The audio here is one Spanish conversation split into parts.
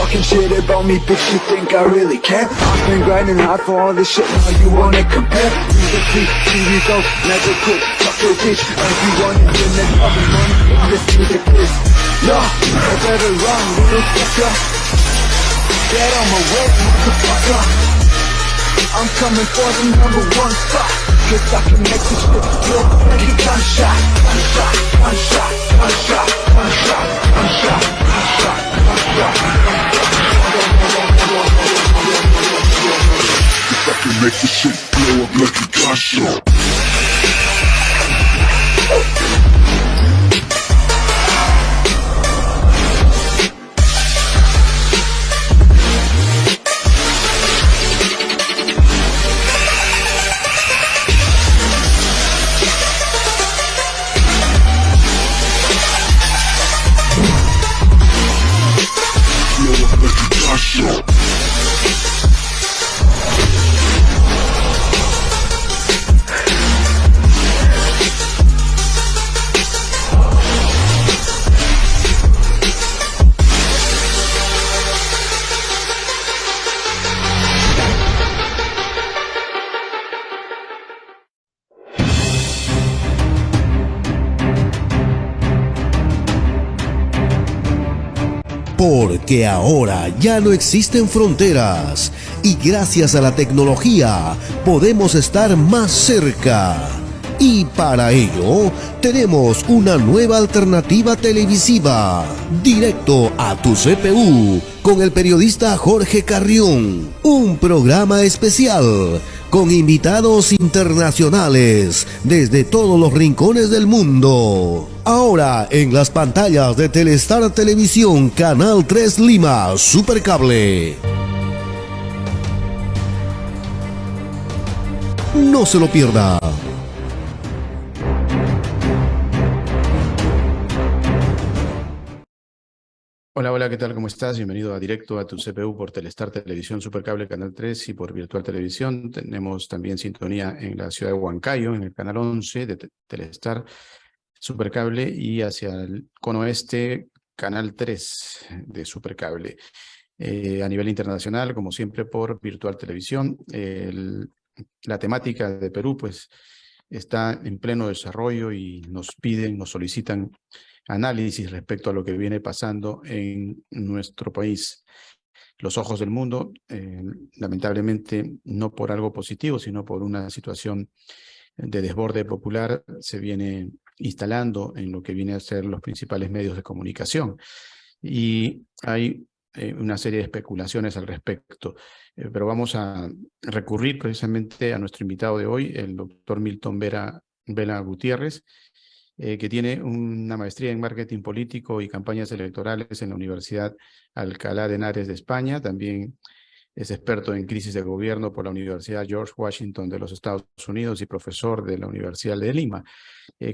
talking shit about me, bitch, you think I really care? I've been grinding hard for all this shit, now you wanna compare? Music free, TV go, never quit, fuck your bitch. Everyone in the next other money, this music is. No, I better run, little fucker. Get on my way, motherfucker. I'm coming for the #1 spot. Cause I can make this shit feel like a gunshot. Gunshot, gunshot, gunshot, gunshot, gunshot, gunshot, gunshot. Cause I can make this shit blow up like a gunshot. Porque ahora ya no existen fronteras y gracias a la tecnología podemos estar más cerca. Y para ello tenemos una nueva alternativa televisiva, Directo a tu CPU, con el periodista Jorge Carrión. Un programa especial con invitados internacionales desde todos los rincones del mundo. Ahora en las pantallas de Telestar Televisión, Canal 3 Lima, Supercable. No se lo pierda. Hola, hola, ¿qué tal? ¿Cómo estás? Bienvenido a Directo a tu CPU por Telestar Televisión Supercable Canal 3 y por Virtual Televisión. Tenemos también sintonía en la ciudad de Huancayo, en el Canal 11 de Telestar Supercable y hacia el cono oeste, Canal 3 de Supercable. A nivel internacional, como siempre, por Virtual Televisión. La temática de Perú, pues, está en pleno desarrollo y nos solicitan análisis respecto a lo que viene pasando en nuestro país. Los ojos del mundo, lamentablemente, no por algo positivo, sino por una situación de desborde popular, se viene instalando en lo que viene a ser los principales medios de comunicación. Y hay una serie de especulaciones al respecto. Pero vamos a recurrir precisamente a nuestro invitado de hoy, el doctor Milton Vela Gutiérrez, que tiene una maestría en marketing político y campañas electorales en la Universidad Alcalá de Henares de España. También es experto en crisis de gobierno por la Universidad George Washington de los Estados Unidos y profesor de la Universidad de Lima.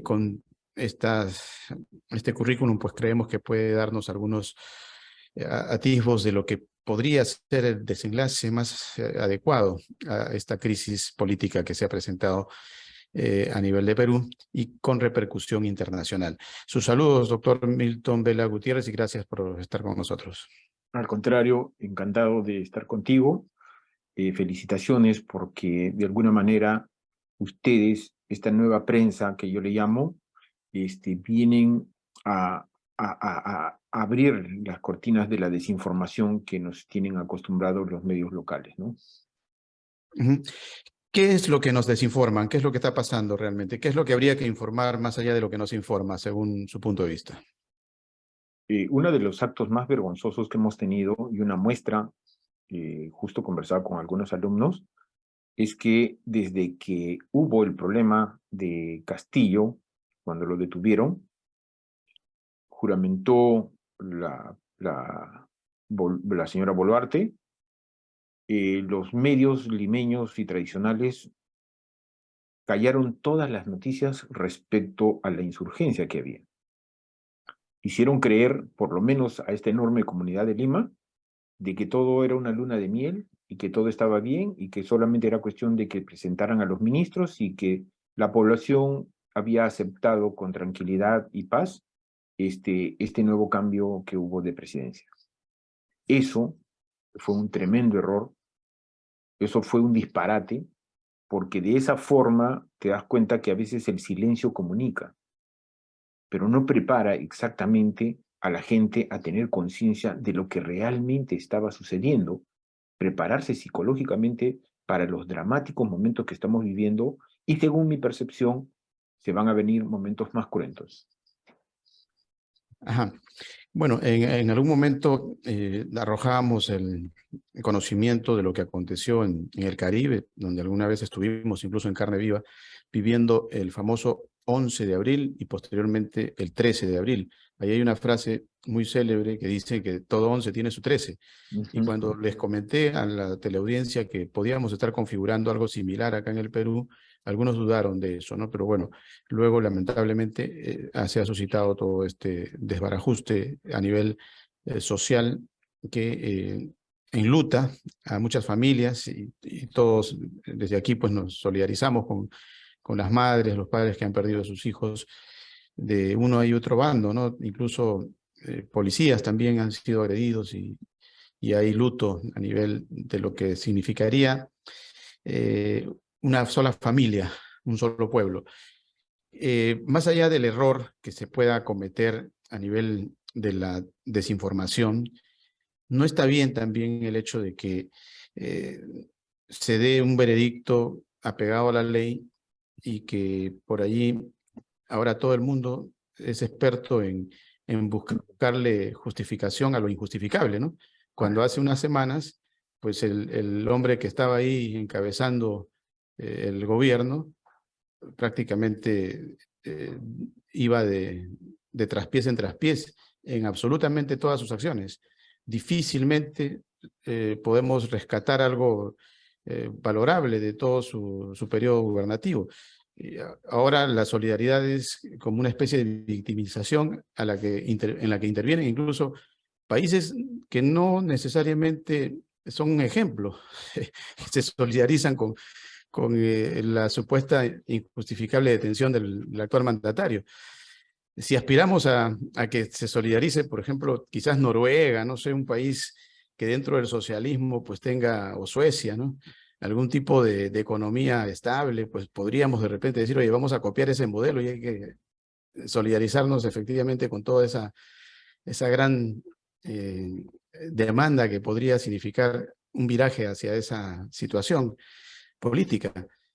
Con este currículum, pues creemos que puede darnos algunos atisbos de lo que podría ser el desenlace más adecuado a esta crisis política que se ha presentado a nivel de Perú y con repercusión internacional. Sus saludos, doctor Milton Vela Gutiérrez, y gracias por estar con nosotros. Al contrario, encantado de estar contigo. Felicitaciones porque de alguna manera ustedes, esta nueva prensa que yo le llamo, vienen a abrir las cortinas de la desinformación que nos tienen acostumbrados los medios locales, ¿no? ¿Qué es lo que nos desinforman? ¿Qué es lo que está pasando realmente? ¿Qué es lo que habría que informar más allá de lo que nos informa, según su punto de vista? Uno de los actos más vergonzosos que hemos tenido, y una muestra, justo conversaba con algunos alumnos, es que desde que hubo el problema de Castillo, cuando lo detuvieron, juramentó la señora Boluarte, los medios limeños y tradicionales callaron todas las noticias respecto a la insurgencia que había. Hicieron creer, por lo menos a esta enorme comunidad de Lima, de que todo era una luna de miel y que todo estaba bien y que solamente era cuestión de que presentaran a los ministros y que la población había aceptado con tranquilidad y paz este nuevo cambio que hubo de presidencia. Eso fue un tremendo error, eso fue un disparate, porque de esa forma te das cuenta que a veces el silencio comunica, pero no prepara exactamente a la gente a tener conciencia de lo que realmente estaba sucediendo, prepararse psicológicamente para los dramáticos momentos que estamos viviendo y, según mi percepción, se van a venir momentos más cruentos. Ajá. Bueno, en algún momento arrojábamos el conocimiento de lo que aconteció en el Caribe, donde alguna vez estuvimos incluso en carne viva, viviendo el famoso 11 de abril y posteriormente el 13 de abril. Ahí hay una frase muy célebre que dice que todo 11 tiene su 13. Y cuando les comenté a la teleaudiencia que podíamos estar configurando algo similar acá en el Perú, algunos dudaron de eso, ¿no? Pero bueno, luego lamentablemente se ha suscitado todo este desbarajuste a nivel social que enluta a muchas familias y todos desde aquí pues nos solidarizamos con las madres, los padres que han perdido a sus hijos de uno y otro bando, ¿no? Incluso policías también han sido agredidos y hay luto a nivel de lo que significaría una sola familia, un solo pueblo. Más allá del error que se pueda cometer a nivel de la desinformación, no está bien también el hecho de que se dé un veredicto apegado a la ley y que por allí ahora todo el mundo es experto en buscarle justificación a lo injustificable, ¿no? Cuando hace unas semanas, pues el hombre que estaba ahí encabezando el gobierno prácticamente iba de traspiés en traspiés en absolutamente todas sus acciones. Difícilmente podemos rescatar algo valorable de todo su periodo gubernativo. Ahora la solidaridad es como una especie de victimización en la que intervienen incluso países que no necesariamente son un ejemplo. Se solidarizan con la supuesta injustificable detención del actual mandatario. Si aspiramos a que se solidarice, por ejemplo, quizás Noruega, no sé, un país que dentro del socialismo pues tenga, o Suecia, ¿no? Algún tipo de economía estable, pues podríamos de repente decir, oye, vamos a copiar ese modelo y hay que solidarizarnos efectivamente con toda esa gran demanda que podría significar un viraje hacia esa situación política.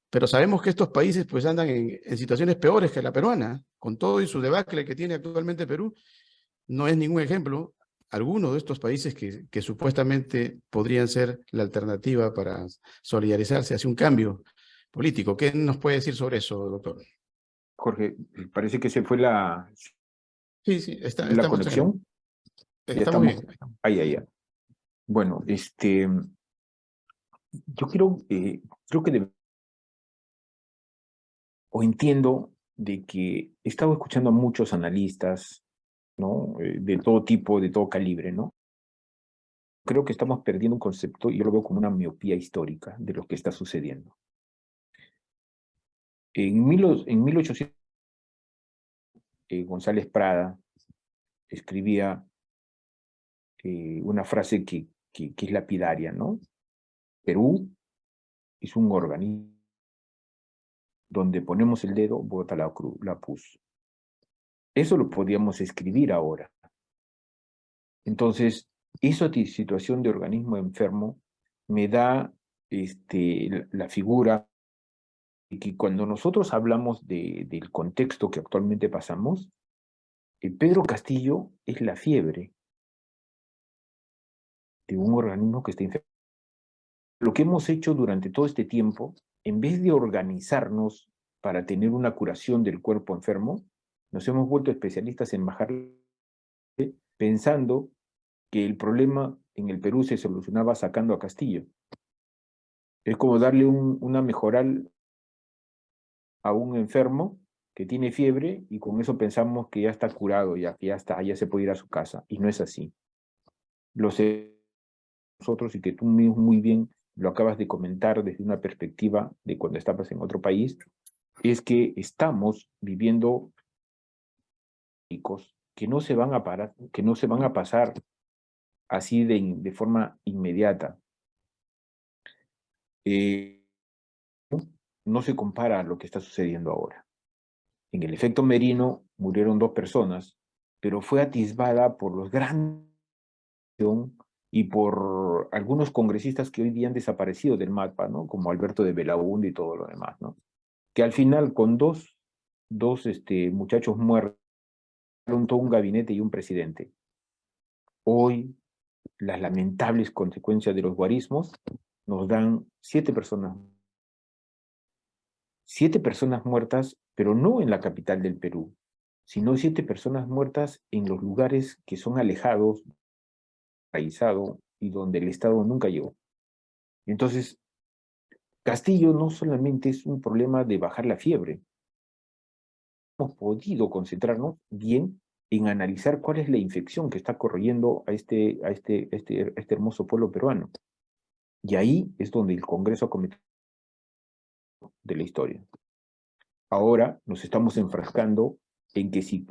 Pero sabemos que estos países pues andan en situaciones peores que la peruana, con todo y su debacle que tiene actualmente Perú. No es ningún ejemplo alguno de estos países que supuestamente podrían ser la alternativa para solidarizarse hacia un cambio político. ¿Qué nos puede decir sobre eso, doctor? Jorge, parece que se fue la Sí, estamos conexión. Ya estamos bien. Ahí. Bueno, yo creo que entiendo de que he estado escuchando a muchos analistas, ¿no? De todo tipo, de todo calibre, ¿no? Creo que estamos perdiendo un concepto, y yo lo veo como una miopía histórica de lo que está sucediendo. En 1800, González Prada escribía una frase que es lapidaria, ¿no? Perú es un organismo donde ponemos el dedo, bota la pus. Eso lo podíamos escribir ahora. Entonces, esa situación de organismo enfermo me da la figura de que cuando nosotros hablamos del contexto que actualmente pasamos, Pedro Castillo es la fiebre de un organismo que está enfermo. Lo que hemos hecho durante todo este tiempo, en vez de organizarnos para tener una curación del cuerpo enfermo, nos hemos vuelto especialistas en bajar pensando que el problema en el Perú se solucionaba sacando a Castillo. Es como darle una mejoral a un enfermo que tiene fiebre y con eso pensamos que ya está curado, ya se puede ir a su casa. Y no es así. Lo sé nosotros, y que tú mismo muy bien lo acabas de comentar desde una perspectiva de cuando estabas en otro país, es que estamos viviendo que no se van a parar, que no se van a pasar así de forma inmediata. No se compara a lo que está sucediendo ahora. En el efecto Merino murieron 2 personas, pero fue atisbada por los grandes y por algunos congresistas que hoy día han desaparecido del mapa, ¿no? Como Alberto de Belaúnde y todo lo demás, ¿no? Que al final con dos muchachos muertos, todo un gabinete y un presidente. Hoy, las lamentables consecuencias de los guarismos nos dan 7 personas. 7 personas muertas, pero no en la capital del Perú, sino 7 personas muertas en los lugares que son alejados, paisado, y donde el Estado nunca llegó. Entonces, Castillo no solamente es un problema de bajar la fiebre. Hemos podido concentrarnos bien en analizar cuál es la infección que está corriendo a este hermoso pueblo peruano. Y ahí es donde el Congreso ha cometido de la historia. Ahora nos estamos enfrascando en que si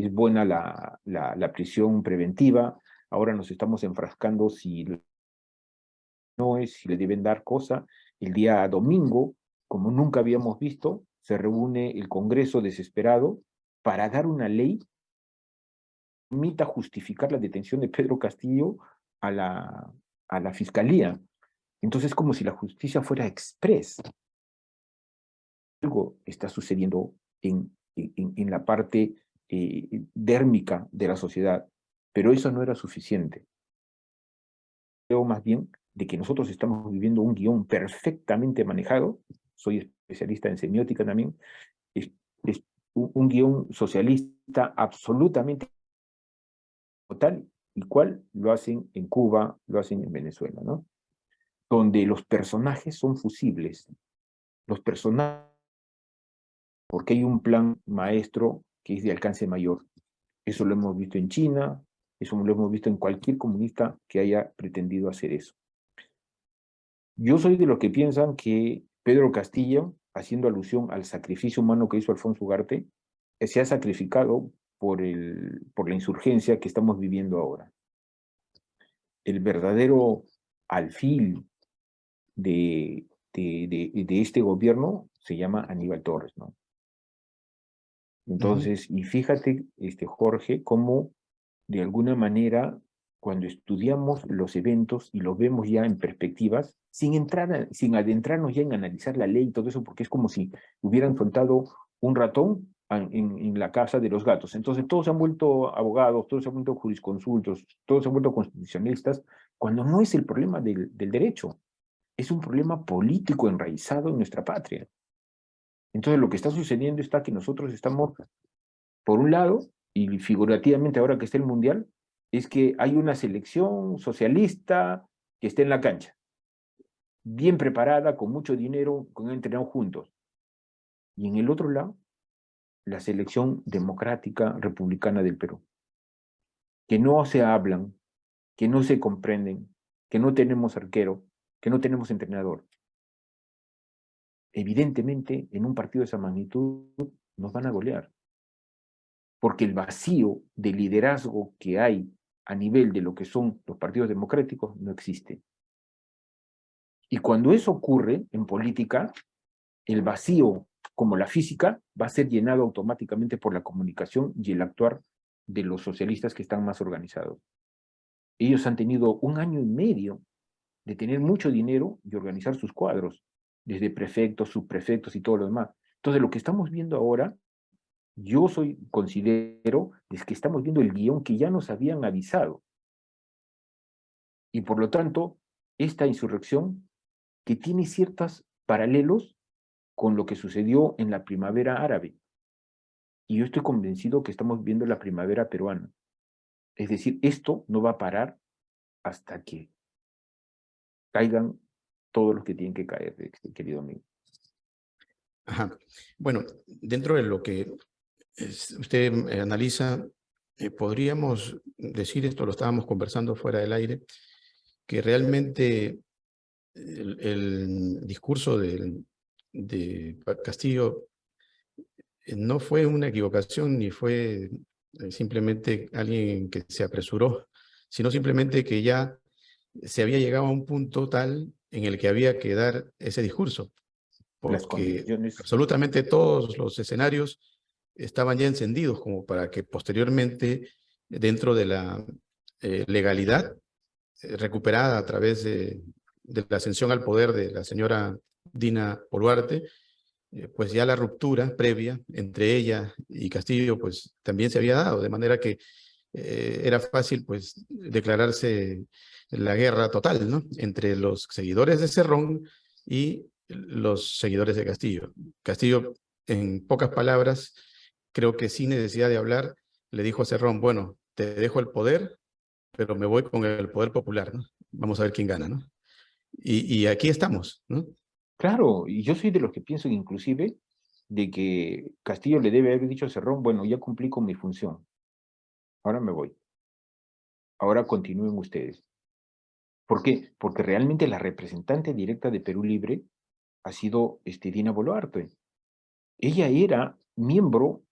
es buena la prisión preventiva, ahora nos estamos enfrascando si no es, si le deben dar cosa. El día domingo, como nunca habíamos visto, se reúne el Congreso desesperado para dar una ley que permita justificar la detención de Pedro Castillo a la Fiscalía. Entonces es como si la justicia fuera express. Algo está sucediendo en la parte dérmica de la sociedad, pero eso no era suficiente. Creo más bien de que nosotros estamos viviendo un guión perfectamente manejado, soy especialista en semiótica también, es un guión socialista absolutamente total, y cual lo hacen en Cuba, lo hacen en Venezuela, ¿no? Donde los personajes son fusibles, los personajes, porque hay un plan maestro que es de alcance mayor. Eso lo hemos visto en China, eso lo hemos visto en cualquier comunista que haya pretendido hacer eso. Yo soy de los que piensan que Pedro Castillo, haciendo alusión al sacrificio humano que hizo Alfonso Ugarte, se ha sacrificado por la insurgencia que estamos viviendo ahora. El verdadero alfil de este gobierno se llama Aníbal Torres, ¿no? Entonces, y fíjate, Jorge, cómo de alguna manera, cuando estudiamos los eventos y los vemos ya en perspectivas, sin adentrarnos ya en analizar la ley y todo eso, porque es como si hubieran soltado un ratón en la casa de los gatos. Entonces todos se han vuelto abogados, todos se han vuelto jurisconsultos, todos se han vuelto constitucionalistas, cuando no es el problema del derecho, es un problema político enraizado en nuestra patria. Entonces lo que está sucediendo está que nosotros estamos, por un lado, y figurativamente ahora que está el Mundial, es que hay una selección socialista que está en la cancha, bien preparada, con mucho dinero, que han entrenado juntos. Y en el otro lado, la selección democrática republicana del Perú, que no se hablan, que no se comprenden, que no tenemos arquero, que no tenemos entrenador. Evidentemente, en un partido de esa magnitud, nos van a golear. Porque el vacío de liderazgo que hay a nivel de lo que son los partidos democráticos no existe. Y cuando eso ocurre en política, el vacío, como la física, va a ser llenado automáticamente por la comunicación y el actuar de los socialistas que están más organizados. Ellos han tenido 1 año y medio de tener mucho dinero y organizar sus cuadros, desde prefectos, subprefectos y todo lo demás. Entonces, lo que estamos viendo ahora, considero es que estamos viendo el guión que ya nos habían avisado. Y por lo tanto, esta insurrección que tiene ciertos paralelos con lo que sucedió en la primavera árabe. Y yo estoy convencido que estamos viendo la primavera peruana. Es decir, esto no va a parar hasta que caigan todos los que tienen que caer, querido amigo. Ajá. Bueno, dentro de lo que usted analiza, podríamos decir, esto lo estábamos conversando fuera del aire, que realmente el discurso de Castillo no fue una equivocación ni fue simplemente alguien que se apresuró, sino simplemente que ya se había llegado a un punto tal en el que había que dar ese discurso, Las porque condiciones, absolutamente todos los escenarios estaban ya encendidos como para que posteriormente, dentro de la legalidad recuperada a través de la ascensión al poder de la señora Dina Boluarte, pues ya la ruptura previa entre ella y Castillo pues también se había dado, de manera que era fácil pues declararse la guerra total, ¿no? Entre los seguidores de Cerrón y los seguidores de Castillo. Castillo, en pocas palabras, creo que sin necesidad de hablar, le dijo a Cerrón, bueno, te dejo el poder, pero me voy con el poder popular, ¿no? Vamos a ver quién gana, ¿no? Y aquí estamos, ¿no? claro, y yo soy de los que pienso inclusive de que Castillo le debe haber dicho a Cerrón, bueno, ya cumplí con mi función, ahora me voy, ahora continúen ustedes. ¿Por qué? Porque realmente la representante directa de Perú Libre ha sido Dina Boluarte. Ella era miembro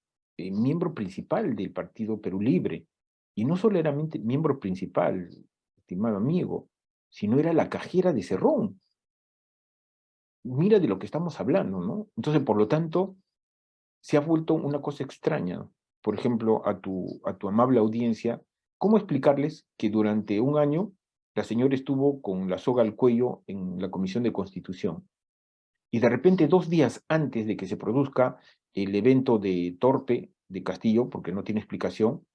principal del partido Perú Libre, y no solamente miembro principal, estimado amigo, sino era la cajera de Cerrón. Mira de lo que estamos hablando, ¿no? Entonces, por lo tanto, se ha vuelto una cosa extraña. Por ejemplo, a tu amable audiencia, ¿cómo explicarles que durante un año la señora estuvo con la soga al cuello en la Comisión de Constitución? Y de repente, 2 días antes de que se produzca el evento de torpe de Castillo, porque no tiene explicación,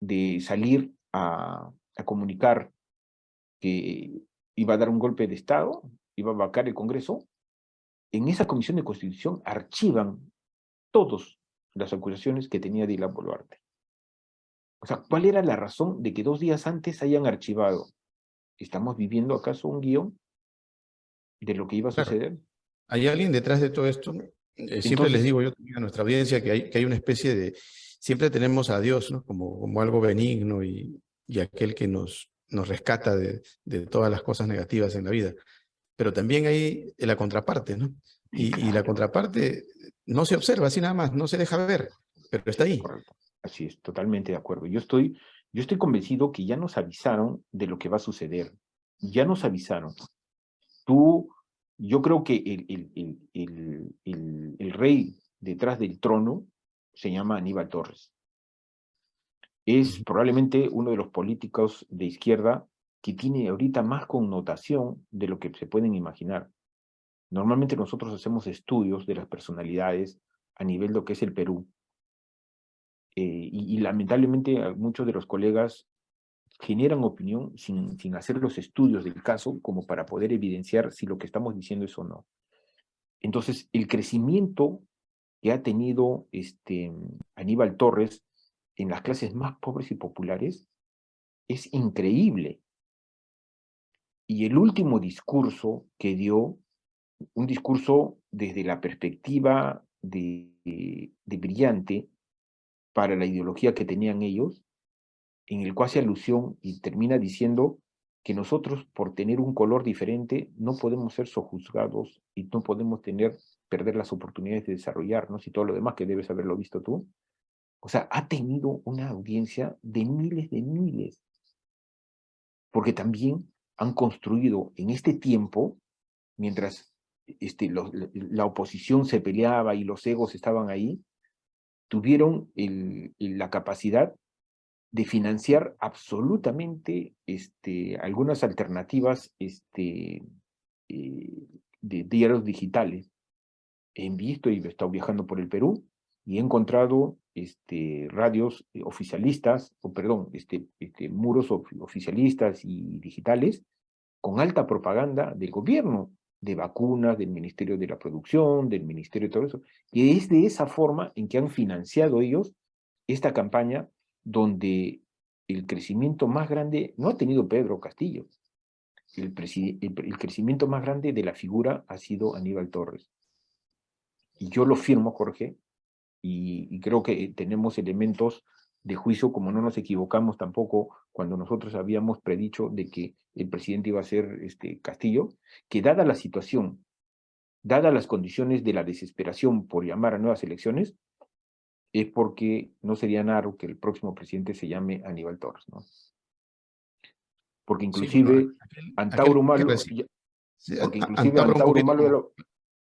de salir a comunicar que iba a dar un golpe de Estado, iba a vacar el Congreso, en esa Comisión de Constitución archivan todas las acusaciones que tenía Dina Boluarte. O sea, ¿cuál era la razón de que 2 días antes hayan archivado? ¿Estamos viviendo acaso un guión de lo que iba a Claro, suceder? hay alguien detrás de todo esto. Siempre les Entonces, digo yo también a nuestra audiencia que hay una especie de, siempre tenemos a Dios, ¿no? Como algo benigno y aquel que nos rescata de todas las cosas negativas en la vida. Pero también hay la contraparte, ¿no? Y la claro, contraparte no se observa así nada más, no se deja ver, pero está ahí. correcto. Así es, totalmente de acuerdo. Yo estoy convencido que ya nos avisaron de lo que va a suceder. Ya nos avisaron. Tú, yo creo que el rey detrás del trono se llama Aníbal Torres. Es Ujú. probablemente uno de los políticos de izquierda que tiene ahorita más connotación de lo que se pueden imaginar. Normalmente nosotros hacemos estudios de las personalidades a nivel de lo que es el Perú. Y lamentablemente muchos de los colegas generan opinión sin hacer los estudios del caso como para poder evidenciar si lo que estamos diciendo es o no. Entonces, el crecimiento que ha tenido Aníbal Torres en las clases más pobres y populares es increíble. Y el último discurso que dio, un discurso desde la perspectiva de brillante para la ideología que tenían ellos, en el cual hace alusión y termina diciendo que nosotros, por tener un color diferente, no podemos ser sojuzgados y no podemos perder las oportunidades de desarrollarnos y todo lo demás que debes haberlo visto tú. O sea, ha tenido una audiencia de miles, porque también han construido en este tiempo, mientras la oposición se peleaba y los egos estaban ahí, tuvieron la capacidad de financiar absolutamente algunas alternativas de diarios digitales. He visto y he estado viajando por el Perú y he encontrado radios oficialistas, o perdón, muros oficialistas y digitales con alta propaganda del gobierno, de vacunas, del Ministerio de la Producción, del Ministerio de todo eso. Y es de esa forma en que han financiado ellos esta campaña donde el crecimiento más grande no ha tenido Pedro Castillo. El crecimiento más grande de la figura ha sido Aníbal Torres. Y yo lo firmo, Jorge, y creo que tenemos elementos de juicio, como no nos equivocamos tampoco cuando nosotros habíamos predicho de que el presidente iba a ser Castillo, que dada la situación, dadas las condiciones de la desesperación por llamar a nuevas elecciones, es porque no sería raro que el próximo presidente se llame Aníbal Torres, ¿no? porque Sí, bueno, inclusive Antauro que Malo, recibe. Sí, porque inclusive Antauro un Antauro poquito, Malo ya lo...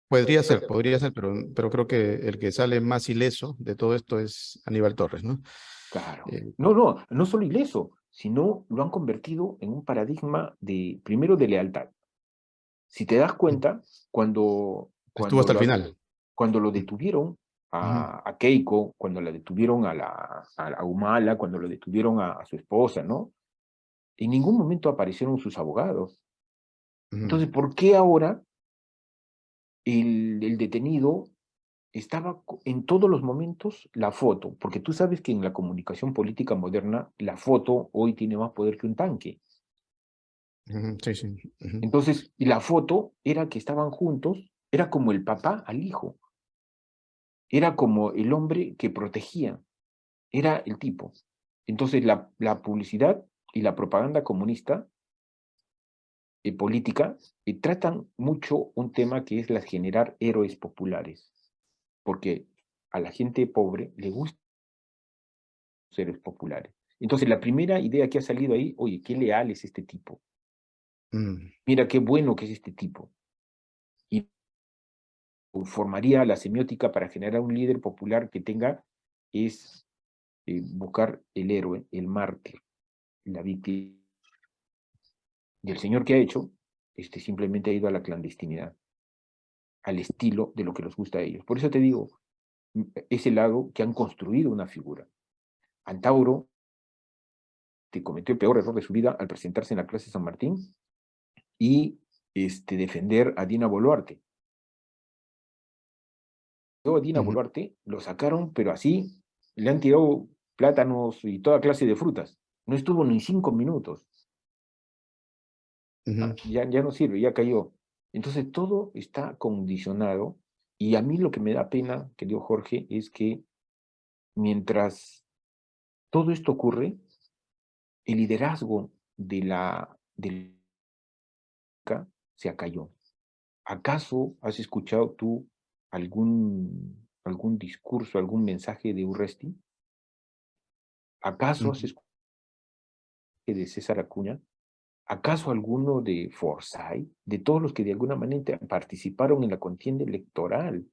podría ser, pero creo que el que sale más ileso de todo esto es Aníbal Torres, ¿no? Claro. Eh, No solo ileso, sino lo han convertido en un paradigma de, primero, de lealtad. Si te das cuenta, cuando, Estuvo cuando, hasta el lo, final. cuando lo detuvieron Ujú, a Keiko, cuando la detuvieron a Humala, cuando lo detuvieron a su esposa, ¿no? En ningún momento aparecieron sus abogados. ujú, Entonces, ¿por qué ahora el detenido estaba en todos los momentos la foto? Porque tú sabes que en la comunicación política moderna, la foto hoy tiene más poder que un tanque. ujú, sí, sí. Ujú, Entonces, y la foto era que estaban juntos, era como el papá al hijo, era como el hombre que protegía, era el tipo. Entonces, la publicidad y la propaganda comunista política tratan mucho un tema que es la generar héroes populares, porque a la gente pobre le gustan los héroes populares. Entonces, la primera idea que ha salido ahí, oye, qué leal es este tipo, mm, mira qué bueno que es este tipo, y formaría la semiótica para generar un líder popular que tenga, es buscar el héroe, el mártir, la víctima. Y el señor que ha hecho, simplemente ha ido a la clandestinidad, al estilo de lo que les gusta a ellos. Por eso te digo, es el lado que han construido una figura. Antauro te cometió el peor error de su vida al presentarse en la clase de San Martín y defender a Dina Boluarte. A Dina ujú, Boluarte lo sacaron, pero así le han tirado plátanos y toda clase de frutas. No estuvo ni 5 minutos. ujú, Ya no sirve, ya cayó. Entonces todo está condicionado y a mí lo que me da pena, querido Jorge, es que mientras todo esto ocurre, el liderazgo del se acalló. ¿Acaso has escuchado tú algún discurso, algún mensaje de Urresti? ¿Acaso has ujú. escuchado de César Acuña? ¿Acaso alguno de Forsyth? De todos los que de alguna manera participaron en la contienda electoral.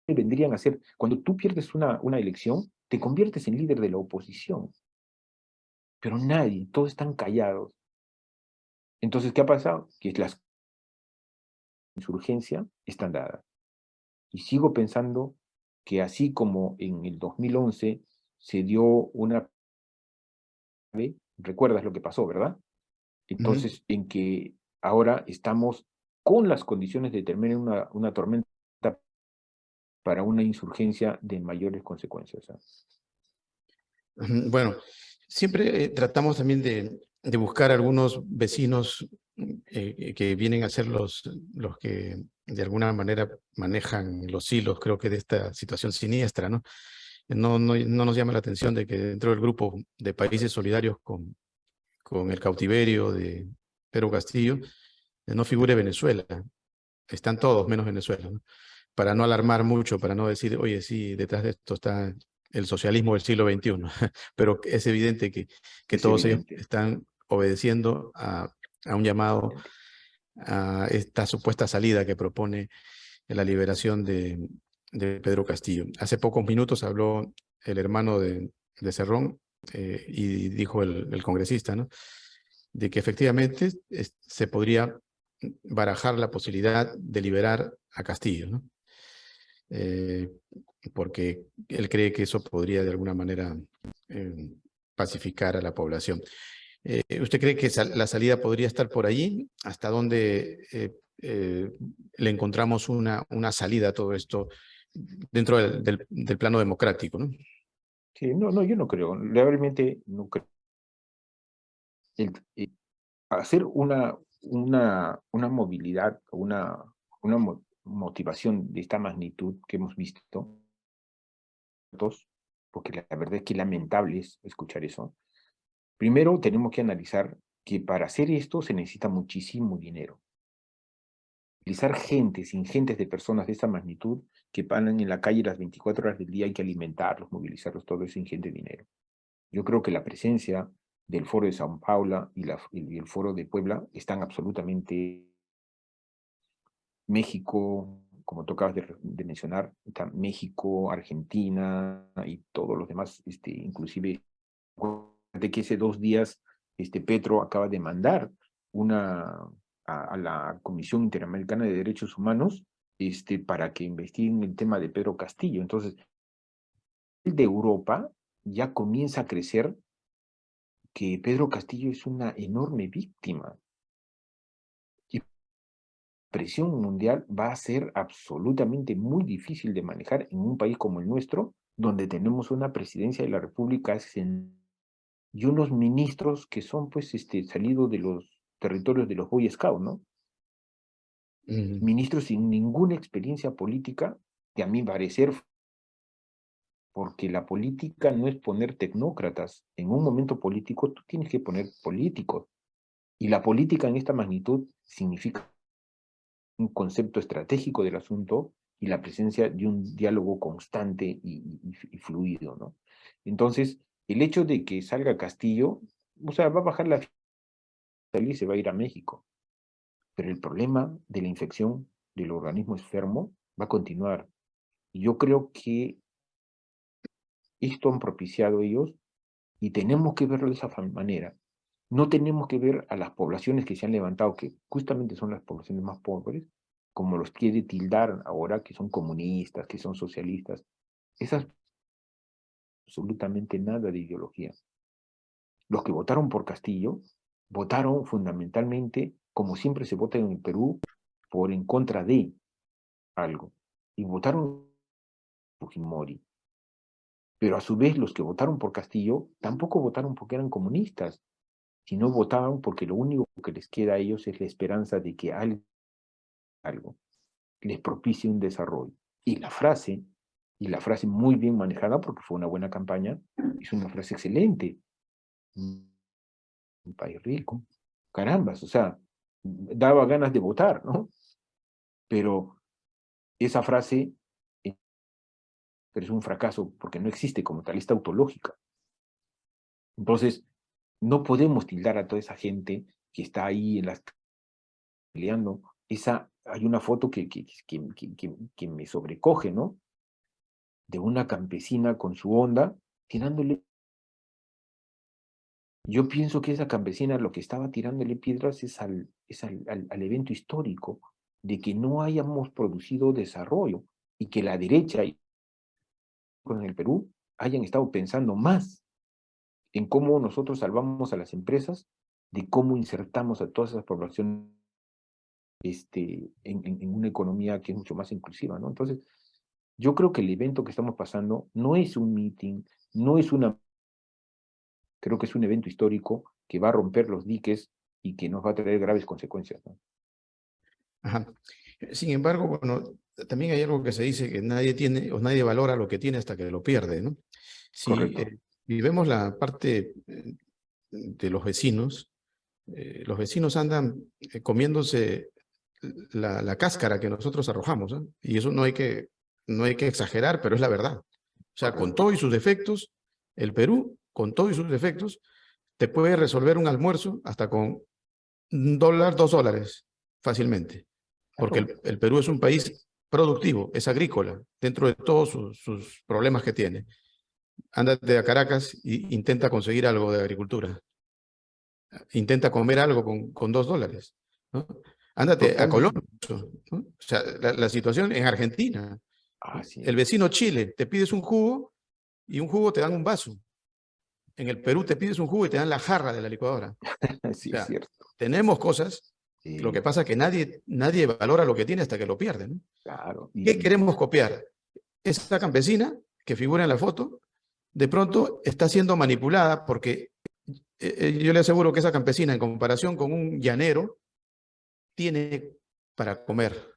Vendrían a ser, cuando tú pierdes una elección, te conviertes en líder de la oposición. Pero nadie, todos están callados. Entonces, ¿qué ha pasado? Que las insurgencias están dadas. Y sigo pensando que así como en el 2011 se dio una... Recuerdas lo que pasó, ¿verdad? Ujú. Entonces, en que ahora estamos con las condiciones de terminar una tormenta para una insurgencia de mayores consecuencias. Ujú, bueno, siempre tratamos también de buscar algunos vecinos que vienen a ser los que de alguna manera manejan los hilos, creo que de esta situación siniestra, ¿no? No nos llama la atención de que dentro del grupo de países solidarios con el cautiverio de Pedro Castillo no figure Venezuela. Están todos menos Venezuela, ¿no? Para no alarmar mucho, para no decir, oye, sí, detrás de esto está el socialismo del siglo XXI, pero es evidente que Es todos ellos evidente, están obedeciendo a un llamado evidente. a esta supuesta salida que propone la liberación de Pedro Castillo. Hace pocos minutos habló el hermano de Cerrón y dijo el congresista, ¿no? De que efectivamente se podría barajar la posibilidad de liberar a Castillo, ¿no? Eh, porque él cree que eso podría de alguna manera eh, pacificar a la población. ¿Usted cree que la salida podría estar por allí? ¿Hasta dónde le encontramos una salida a todo esto dentro del plano democrático, ¿no? Sí, no, yo no creo, realmente no creo. Hacer una movilidad, una motivación de esta magnitud que hemos visto, porque la verdad es que lamentable es escuchar eso. Primero tenemos que analizar que para hacer esto se necesita muchísimo dinero. Utilizar ingentes de personas de esta magnitud que paran en la calle las 24 horas del día, hay que alimentarlos, movilizarlos, todo eso ingente dinero. Yo creo que la presencia del Foro de São Paulo y el Foro de Puebla están absolutamente... México, como tocabas de mencionar, está México, Argentina y todos los demás, inclusive, de que hace 2 días Petro acaba de mandar a la Comisión Interamericana de Derechos Humanos para que investiguen el tema de Pedro Castillo. Entonces, el de Europa ya comienza a crecer que Pedro Castillo es una enorme víctima. Y presión mundial va a ser absolutamente muy difícil de manejar en un país como el nuestro, donde tenemos una presidencia de la República y unos ministros que son pues salidos de los territorios de los Boy Scouts, ¿no? Ministros sin ninguna experiencia política, que a mi parecer, porque la política no es poner tecnócratas. En un momento político tú tienes que poner políticos. Y la política en esta magnitud significa un concepto estratégico del asunto y la presencia de un diálogo constante y fluido, ¿no? Entonces, el hecho de que salga Castillo, o sea, va a bajar la y se va a ir a México. Pero el problema de la infección del organismo enfermo va a continuar. Y yo creo que esto han propiciado ellos y tenemos que verlo de esa manera. No tenemos que ver a las poblaciones que se han levantado, que justamente son las poblaciones más pobres, como los quiere tildar ahora, que son comunistas, que son socialistas. Esas absolutamente nada de ideología. Los que votaron por Castillo, votaron fundamentalmente, como siempre se vota en el Perú, por en contra de algo. Y votaron por Fujimori. Pero a su vez los que votaron por Castillo tampoco votaron porque eran comunistas, sino votaban porque lo único que les queda a ellos es la esperanza de que algo les propicie un desarrollo. Y la frase muy bien manejada, porque fue una buena campaña, es una frase excelente. Un país rico, carambas, o sea, daba ganas de votar, ¿no? Pero esa frase es un fracaso porque no existe como tal, es tautológica. Entonces, no podemos tildar a toda esa gente que está ahí peleando. Hay una foto que me sobrecoge, ¿no? De una campesina con su onda tirándole. Yo pienso que esa campesina lo que estaba tirándole piedras es al evento histórico de que no hayamos producido desarrollo y que la derecha en el Perú hayan estado pensando más en cómo nosotros salvamos a las empresas, de cómo insertamos a todas esas poblaciones en una economía que es mucho más inclusiva, ¿no? Entonces, yo creo que el evento que estamos pasando no es un meeting, creo que es un evento histórico que va a romper los diques y que nos va a traer graves consecuencias, ¿no? Ajá. Sin embargo, bueno, también hay algo que se dice que nadie tiene o nadie valora lo que tiene hasta que lo pierde, ¿no? Si vemos la parte de los vecinos andan comiéndose la cáscara que nosotros arrojamos, ¿eh? Y eso no hay que exagerar, pero es la verdad. O sea, con todos y sus defectos, el Perú, con todos y sus defectos, te puede resolver un almuerzo hasta con $1, $2 fácilmente. Porque el Perú es un país productivo, es agrícola, dentro de todos sus problemas que tiene. Ándate a Caracas e intenta conseguir algo de agricultura. Intenta comer algo con $2, ¿no? Ándate a Colombia, ¿no? O sea, la situación en Argentina. El vecino Chile, te pides un jugo y un jugo te dan un vaso. En el Perú te pides un jugo y te dan la jarra de la licuadora. Sí, o sea, es cierto. Tenemos cosas, Sí. Lo que pasa es que nadie valora lo que tiene hasta que lo pierde, ¿no? Claro. ¿Qué queremos copiar? Esa campesina que figura en la foto, de pronto está siendo manipulada porque yo le aseguro que esa campesina, en comparación con un llanero, tiene para comer,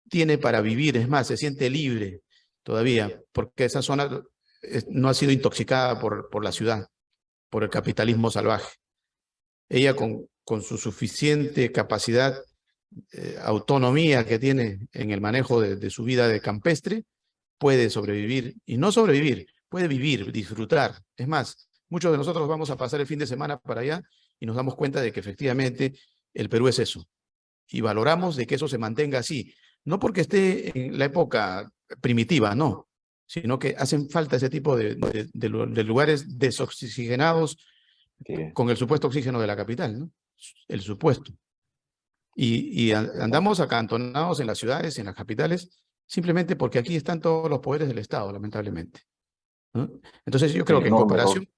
tiene para vivir, es más, se siente libre todavía, porque esa zona no ha sido intoxicada por la ciudad, por el capitalismo salvaje. Ella con su suficiente capacidad, autonomía que tiene en el manejo de su vida de campestre, puede sobrevivir, y no sobrevivir, puede vivir, disfrutar. Es más, Muchos de nosotros vamos a pasar el fin de semana para allá y nos damos cuenta de que efectivamente el Perú es eso. Y valoramos de que eso se mantenga así. No porque esté en la época primitiva, no, sino que hacen falta ese tipo de lugares desoxigenados Sí. con el supuesto oxígeno de la capital, ¿no? El supuesto. Y andamos acantonados en las ciudades, en las capitales, simplemente porque aquí están todos los poderes del Estado, lamentablemente, ¿no? Entonces yo creo El que en enorme error. comparación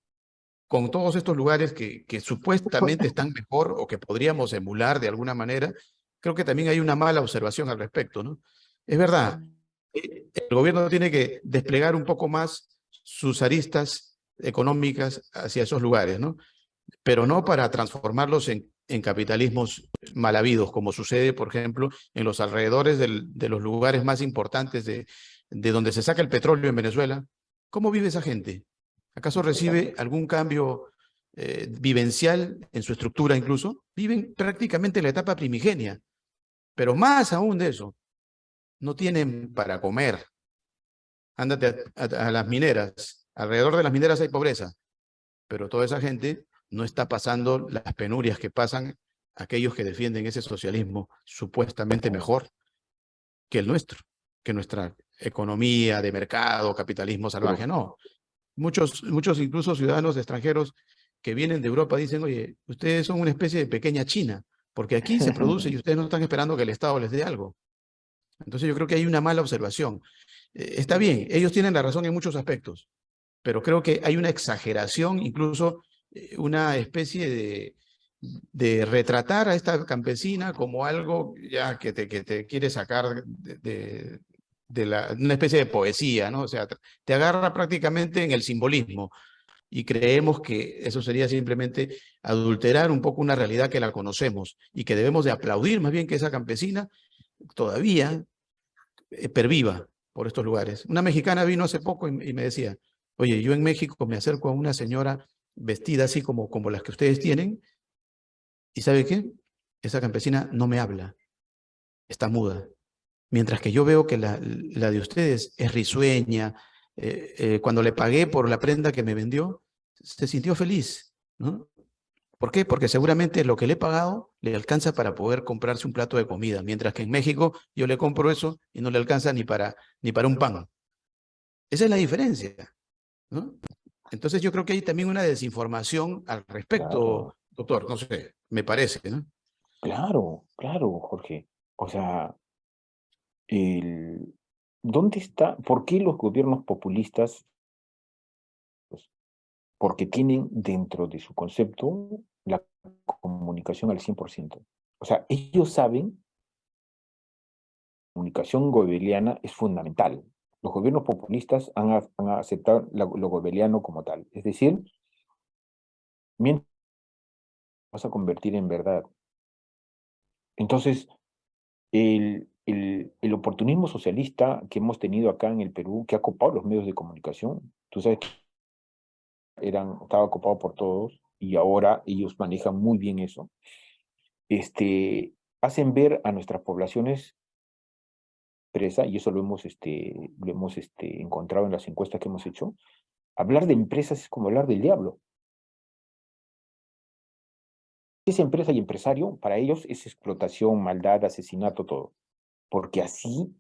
con todos estos lugares que supuestamente están mejor o que podríamos emular de alguna manera, creo que también hay una mala observación al respecto, ¿no? Es verdad, el gobierno tiene que desplegar un poco más sus aristas económicas hacia esos lugares, ¿no? Pero no para transformarlos en capitalismos mal habidos, como sucede, por ejemplo, en los alrededores de los lugares más importantes de donde se saca el petróleo en Venezuela. ¿Cómo vive esa gente? ¿Acaso recibe algún cambio vivencial en su estructura incluso? Viven prácticamente la etapa primigenia, pero más aún de eso, no tienen para comer. Ándate a las mineras, alrededor de las mineras hay pobreza, pero toda esa gente no está pasando las penurias que pasan aquellos que defienden ese socialismo supuestamente mejor que el nuestro, que nuestra economía de mercado, capitalismo salvaje. No, muchos incluso ciudadanos extranjeros que vienen de Europa dicen, oye, ustedes son una especie de pequeña China, porque aquí se produce y ustedes no están esperando que el Estado les dé algo. Entonces yo creo que hay una mala observación. Está bien, ellos tienen la razón en muchos aspectos, pero creo que hay una exageración, incluso una especie de retratar a esta campesina como algo ya que te quiere sacar una especie de poesía, ¿no? O sea, te agarra prácticamente en el simbolismo y creemos que eso sería simplemente adulterar un poco una realidad que la conocemos y que debemos de aplaudir más bien que esa campesina todavía perviva por estos lugares. Una mexicana vino hace poco y me decía, oye, yo en México me acerco a una señora vestida así como las que ustedes tienen, y ¿sabe qué? Esa campesina no me habla, está muda. Mientras que yo veo que la de ustedes es risueña, cuando le pagué por la prenda que me vendió, se sintió feliz, ¿no? ¿Por qué? Porque seguramente lo que le he pagado le alcanza para poder comprarse un plato de comida, mientras que en México yo le compro eso y no le alcanza ni para un pan. Esa es la diferencia, ¿no? Entonces yo creo que hay también una desinformación al respecto, Claro, doctor, no sé, me parece, ¿no? claro, Jorge. O sea, el, ¿dónde está? ¿Por qué los gobiernos populistas? Pues, porque tienen dentro de su concepto la comunicación al 100%. O sea, ellos saben que la comunicación goebbeliana es fundamental. Los gobiernos populistas han aceptado lo goebbeliano como tal. Es decir, mientras vas a convertir en verdad. Entonces, el oportunismo socialista que hemos tenido acá en el Perú, que ha copado los medios de comunicación, tú sabes que estaba ocupado por todos y ahora ellos manejan muy bien eso, hacen ver a nuestras poblaciones empresa, y eso lo hemos encontrado en las encuestas que hemos hecho, hablar de empresas es como hablar del diablo. Esa empresa y empresario, para ellos es explotación, maldad, asesinato, todo, porque así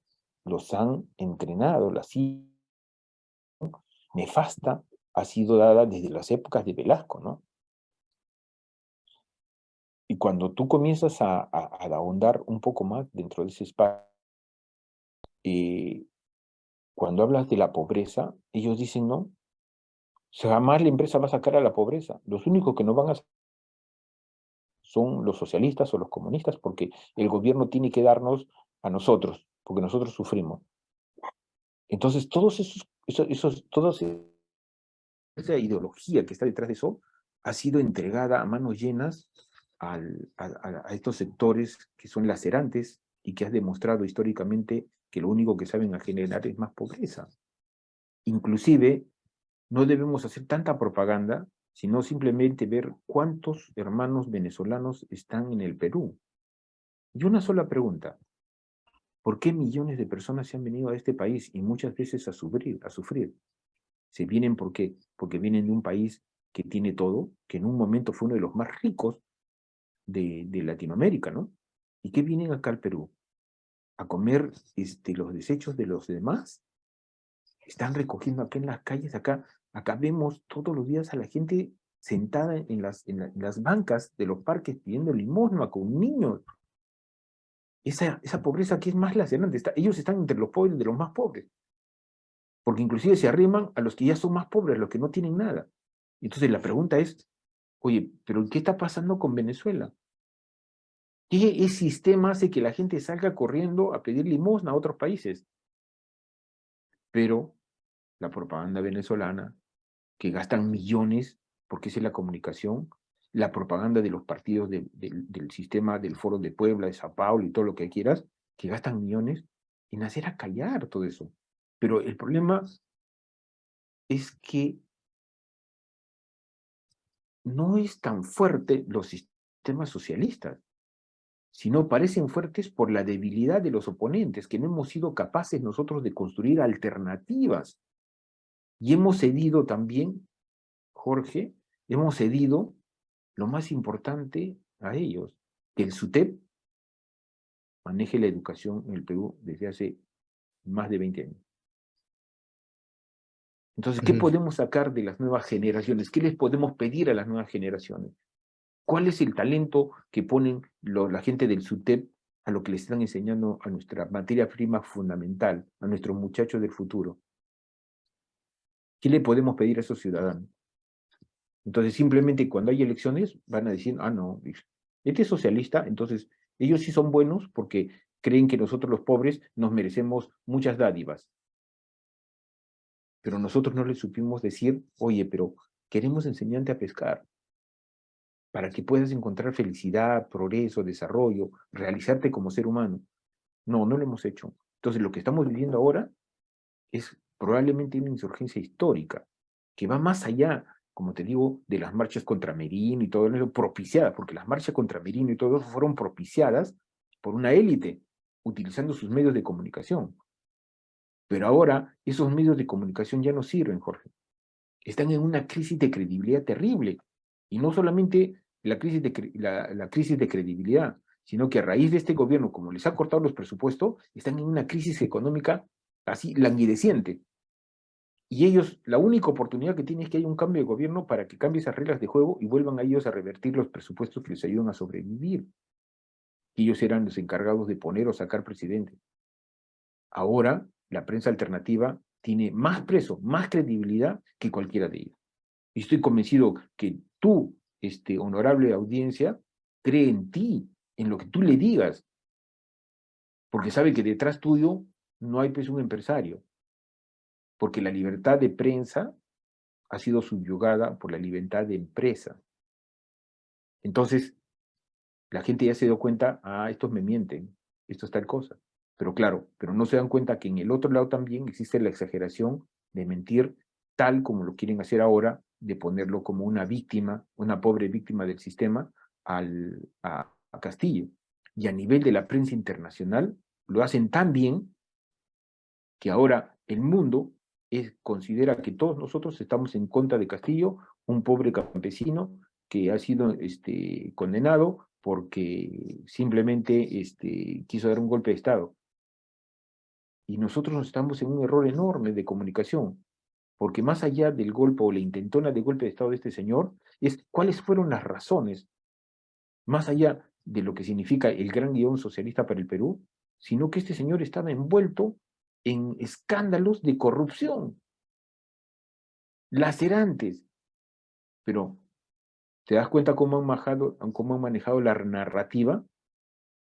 los han entrenado, la nefasta ha sido dada desde las épocas de Velasco, ¿no? Y cuando tú comienzas a ahondar un poco más dentro de ese espacio, cuando hablas de la pobreza, ellos dicen, no, jamás la empresa va a sacar a la pobreza. Los únicos que no van a son los socialistas o los comunistas, porque el gobierno tiene que darnos a nosotros, porque nosotros sufrimos. Entonces, toda esa ideología que está detrás de eso ha sido entregada a manos llenas a estos sectores que son lacerantes y que has demostrado históricamente que lo único que saben a generar es más pobreza. Inclusive, no debemos hacer tanta propaganda, sino simplemente ver cuántos hermanos venezolanos están en el Perú. Y una sola pregunta: ¿por qué millones de personas se han venido a este país y muchas veces a sufrir? Se vienen, ¿por qué? Porque vienen de un país que tiene todo, que en un momento fue uno de los más ricos de Latinoamérica, ¿no? ¿Y qué vienen acá al Perú? ¿A comer los desechos de los demás? Están recogiendo acá en las calles, acá vemos todos los días a la gente sentada en las bancas de los parques pidiendo limosna con niños. Esa pobreza aquí es más lacerante. Ellos están entre los pobres de los más pobres, porque inclusive se arriman a los que ya son más pobres, a los que no tienen nada. Entonces la pregunta es, oye, ¿pero qué está pasando con Venezuela? ¿Qué sistema hace que la gente salga corriendo a pedir limosna a otros países? Pero la propaganda venezolana, que gastan millones, porque esa es la comunicación, la propaganda de los partidos del sistema del Foro de Puebla, de Sao Paulo y todo lo que quieras, que gastan millones en hacer acallar todo eso. Pero el problema es que no es tan fuerte los sistemas socialistas, sino parecen fuertes por la debilidad de los oponentes, que no hemos sido capaces nosotros de construir alternativas. Y hemos cedido también, Jorge, hemos cedido lo más importante a ellos, que el SUTEP maneje la educación en el Perú desde hace más de 20 años. Entonces, ¿qué podemos sacar de las nuevas generaciones? ¿Qué les podemos pedir a las nuevas generaciones? ¿Cuál es el talento que ponen la gente del SUTEP a lo que les están enseñando a nuestra materia prima fundamental, a nuestros muchachos del futuro? ¿Qué le podemos pedir a esos ciudadanos? Entonces, simplemente cuando hay elecciones van a decir, ah, no, este es socialista, entonces ellos sí son buenos porque creen que nosotros los pobres nos merecemos muchas dádivas. Pero nosotros no les supimos decir, oye, pero queremos enseñarte a pescar para que puedas encontrar felicidad, progreso, desarrollo, realizarte como ser humano. No, no lo hemos hecho. Entonces, lo que estamos viviendo ahora es probablemente una insurgencia histórica que va más allá, como te digo, de las marchas contra Merino y todo eso, propiciadas, porque las marchas contra Merino y todo eso fueron propiciadas por una élite, utilizando sus medios de comunicación. Pero ahora esos medios de comunicación ya no sirven, Jorge. Están en una crisis de credibilidad terrible. Y no solamente la crisis de credibilidad, sino que a raíz de este gobierno, como les ha cortado los presupuestos, están en una crisis económica así languideciente. Y ellos, la única oportunidad que tienen es que haya un cambio de gobierno para que cambie esas reglas de juego y vuelvan a ellos a revertir los presupuestos que les ayudan a sobrevivir. Y ellos eran los encargados de poner o sacar presidente. Ahora, la prensa alternativa tiene más peso, más credibilidad que cualquiera de ellos. Y estoy convencido que tú, honorable audiencia, cree en ti, en lo que tú le digas, porque sabe que detrás tuyo no hay pues un empresario, porque la libertad de prensa ha sido subyugada por la libertad de empresa. Entonces, la gente ya se dio cuenta, ah, estos me mienten, esto es tal cosa. Pero claro, pero no se dan cuenta que en el otro lado también existe la exageración de mentir tal como lo quieren hacer ahora, de ponerlo como una víctima, una pobre víctima del sistema a Castillo. Y a nivel de la prensa internacional, lo hacen tan bien que ahora el mundo considera que todos nosotros estamos en contra de Castillo, un pobre campesino que ha sido condenado porque simplemente quiso dar un golpe de Estado. Y nosotros estamos en un error enorme de comunicación, porque más allá del golpe o la intentona de golpe de Estado de este señor, es cuáles fueron las razones, más allá de lo que significa el gran guión socialista para el Perú, sino que este señor estaba envuelto en escándalos de corrupción, lacerantes. Pero, ¿te das cuenta cómo han manejado la narrativa?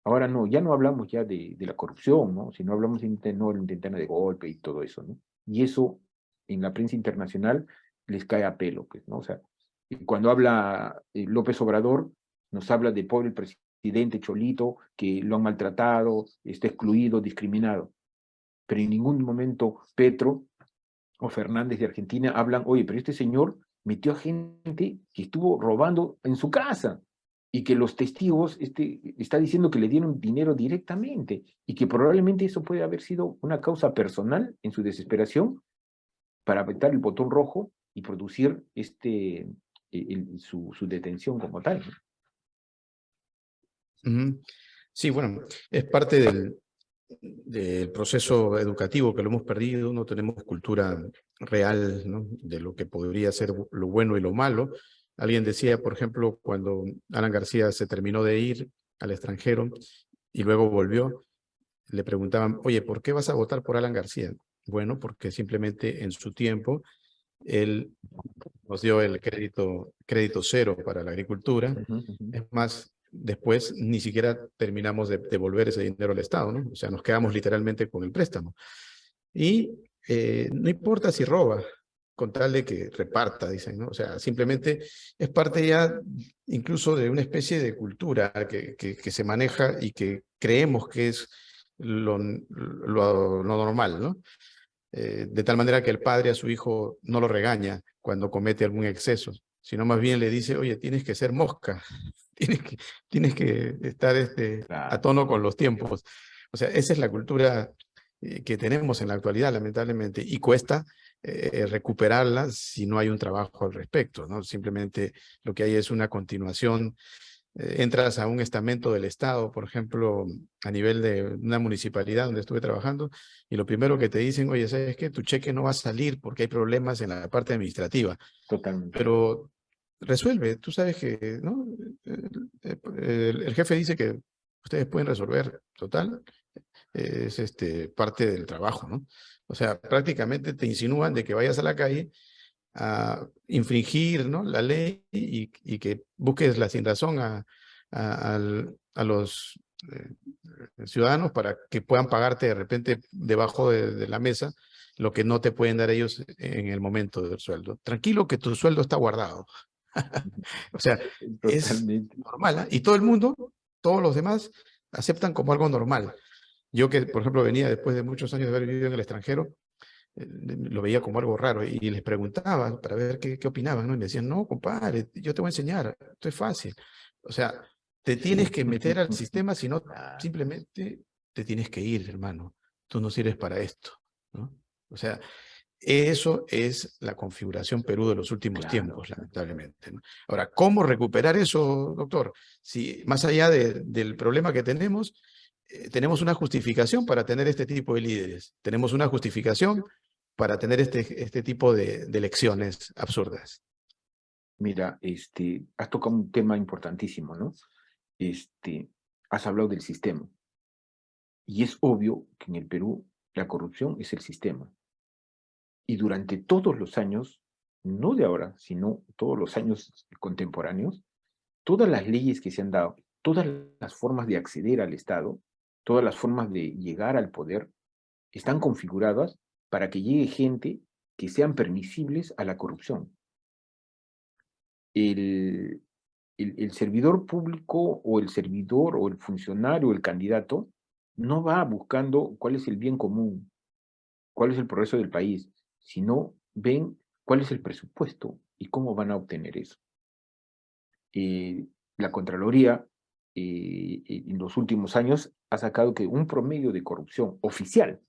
Ahora no, ya no hablamos ya de la corrupción, ¿no? Sino hablamos de la intentona de golpe y todo eso, ¿no? Y eso en la prensa internacional les cae a pelo, pues, ¿no? O sea, cuando habla López Obrador, nos habla de pobre presidente Cholito, que lo han maltratado, está excluido, discriminado. Pero en ningún momento Petro o Fernández de Argentina hablan, oye, pero este señor metió a gente que estuvo robando en su casa y que los testigos está diciendo que le dieron dinero directamente y que probablemente eso puede haber sido una causa personal en su desesperación para apretar el botón rojo y producir su detención como tal, ¿no? Ujú. Sí, bueno, es parte del proceso educativo que lo hemos perdido, no tenemos cultura real, ¿no?, de lo que podría ser lo bueno y lo malo. Alguien decía, por ejemplo, cuando Alan García se terminó de ir al extranjero y luego volvió, le preguntaban, oye, ¿por qué vas a votar por Alan García? Bueno, porque simplemente en su tiempo él nos dio el crédito cero para la agricultura. Ujú, ujú. Es más, después ni siquiera terminamos de devolver ese dinero al Estado, ¿no? O sea, nos quedamos literalmente con el préstamo. Y no importa si roba, con tal de que reparta, dicen, ¿no? O sea, simplemente es parte ya incluso de una especie de cultura que se maneja y que creemos que es lo normal, ¿no? De tal manera que el padre a su hijo no lo regaña cuando comete algún exceso, sino más bien le dice, oye, tienes que ser mosca, tienes que, tienes que estar a Claro, tono con los tiempos. O sea, esa es la cultura que tenemos en la actualidad, lamentablemente, y cuesta recuperarla si no hay un trabajo al respecto, ¿no? Simplemente lo que hay es una continuación. Entras a un estamento del Estado, por ejemplo, a nivel de una municipalidad donde estuve trabajando, y lo primero que te dicen, oye, ¿sabes qué? Tu cheque no va a salir porque hay problemas en la parte administrativa, totalmente. pero resuelve, tú sabes que, ¿no? El jefe dice que ustedes pueden resolver, total, es parte del trabajo, ¿no? O sea, prácticamente te insinúan de que vayas a la calle a infringir, ¿no?, la ley y que busques la sinrazón a los ciudadanos para que puedan pagarte de repente debajo de la mesa lo que no te pueden dar ellos en el momento del sueldo. Tranquilo que tu sueldo está guardado. O sea, es Totalmente. normal, ¿ah? Y todo el mundo, todos los demás, aceptan como algo normal. Yo que, por ejemplo, venía después de muchos años de haber vivido en el extranjero, lo veía como algo raro y les preguntaba para ver qué opinaban, ¿no? Y me decían, no, compadre, yo te voy a enseñar, esto es fácil. O sea, te tienes que meter al sistema, si no, Claro, simplemente te tienes que ir, hermano. Tú no sirves para esto, ¿no? O sea, eso es la configuración Perú de los últimos claro. tiempos, lamentablemente, ¿no? Ahora, ¿cómo recuperar eso, doctor? Si más allá del problema que tenemos una justificación para tener este tipo de líderes, tenemos una justificación para tener este tipo de elecciones absurdas. Mira, has tocado un tema importantísimo, ¿no? Este, Has hablado del sistema. Y es obvio que en el Perú la corrupción es el sistema. Y durante todos los años, no de ahora, sino todos los años contemporáneos, todas las leyes que se han dado, todas las formas de acceder al Estado, todas las formas de llegar al poder, están configuradas para que llegue gente que sean permisibles a la corrupción. El, el servidor público o el servidor o el funcionario o el candidato no va buscando cuál es el bien común, cuál es el progreso del país, sino ven cuál es el presupuesto y cómo van a obtener eso. La Contraloría en los últimos años ha sacado que un promedio de corrupción oficial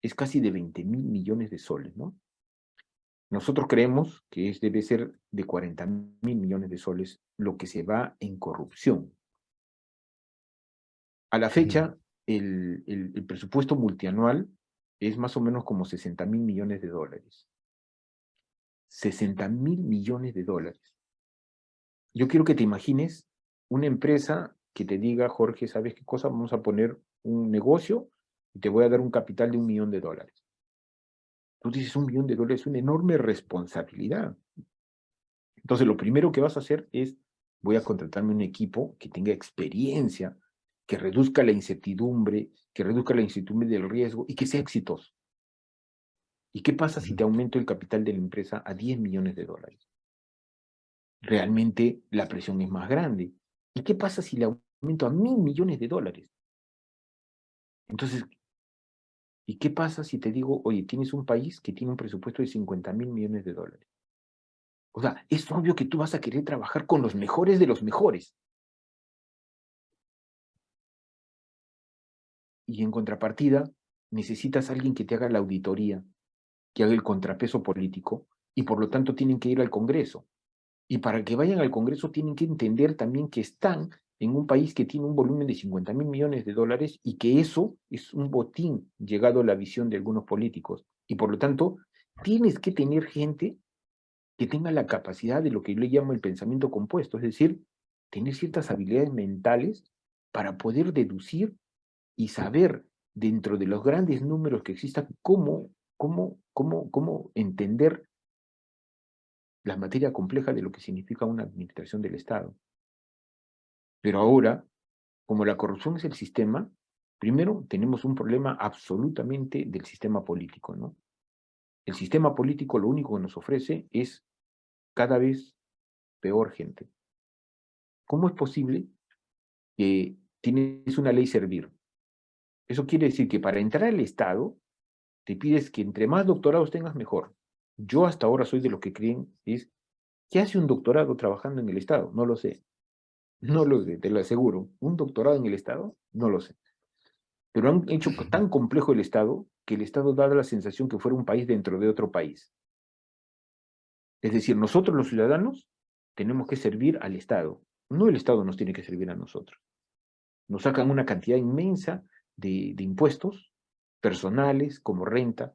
es casi de 20.000 millones de soles, ¿no? Nosotros creemos que debe ser de 40.000 millones de soles lo que se va en corrupción. A la Ujú. fecha, el presupuesto multianual es más o menos como 60.000 millones de dólares. 60.000 millones de dólares. Yo quiero que te imagines una empresa que te diga, Jorge, ¿sabes qué cosa? Vamos a poner un negocio y te voy a dar un capital de $1 millón. Tú dices, $1 millón es una enorme responsabilidad. Entonces, lo primero que vas a hacer es, voy a contratarme un equipo que tenga experiencia, que reduzca la incertidumbre del riesgo y que sea exitoso. ¿Y qué pasa si Ujú. te aumento el capital de la empresa a $10 millones? Realmente la presión es más grande. ¿Y qué pasa si le aumento a $1.000 millones? Entonces, ¿y qué pasa si te digo, oye, tienes un país que tiene un presupuesto de $50.000 millones? O sea, es obvio que tú vas a querer trabajar con los mejores de los mejores. Y en contrapartida, necesitas a alguien que te haga la auditoría, que haga el contrapeso político, y por lo tanto tienen que ir al Congreso. Y para que vayan al Congreso tienen que entender también que están en un país que tiene un volumen de 50.000 millones de dólares y que eso es un botín llegado a la visión de algunos políticos. Y por lo tanto, tienes que tener gente que tenga la capacidad de lo que yo le llamo el pensamiento compuesto, es decir, tener ciertas habilidades mentales para poder deducir y saber dentro de los grandes números que existan cómo entender la materia compleja de lo que significa una administración del Estado. Pero ahora, como la corrupción es el sistema, primero tenemos un problema absolutamente del sistema político, ¿no? El sistema político lo único que nos ofrece es cada vez peor gente. ¿Cómo es posible que tienes una ley servir? Eso quiere decir que para entrar al Estado te pides que entre más doctorados tengas, mejor. Yo hasta ahora soy de los que creen es, ¿qué hace un doctorado trabajando en el Estado? No lo sé. No lo sé, te lo aseguro. ¿Un doctorado en el Estado? No lo sé. Pero han hecho tan complejo el Estado que el Estado da la sensación que fuera un país dentro de otro país. Es decir, nosotros los ciudadanos tenemos que servir al Estado. No el Estado nos tiene que servir a nosotros. Nos sacan una cantidad inmensa de impuestos personales, como renta,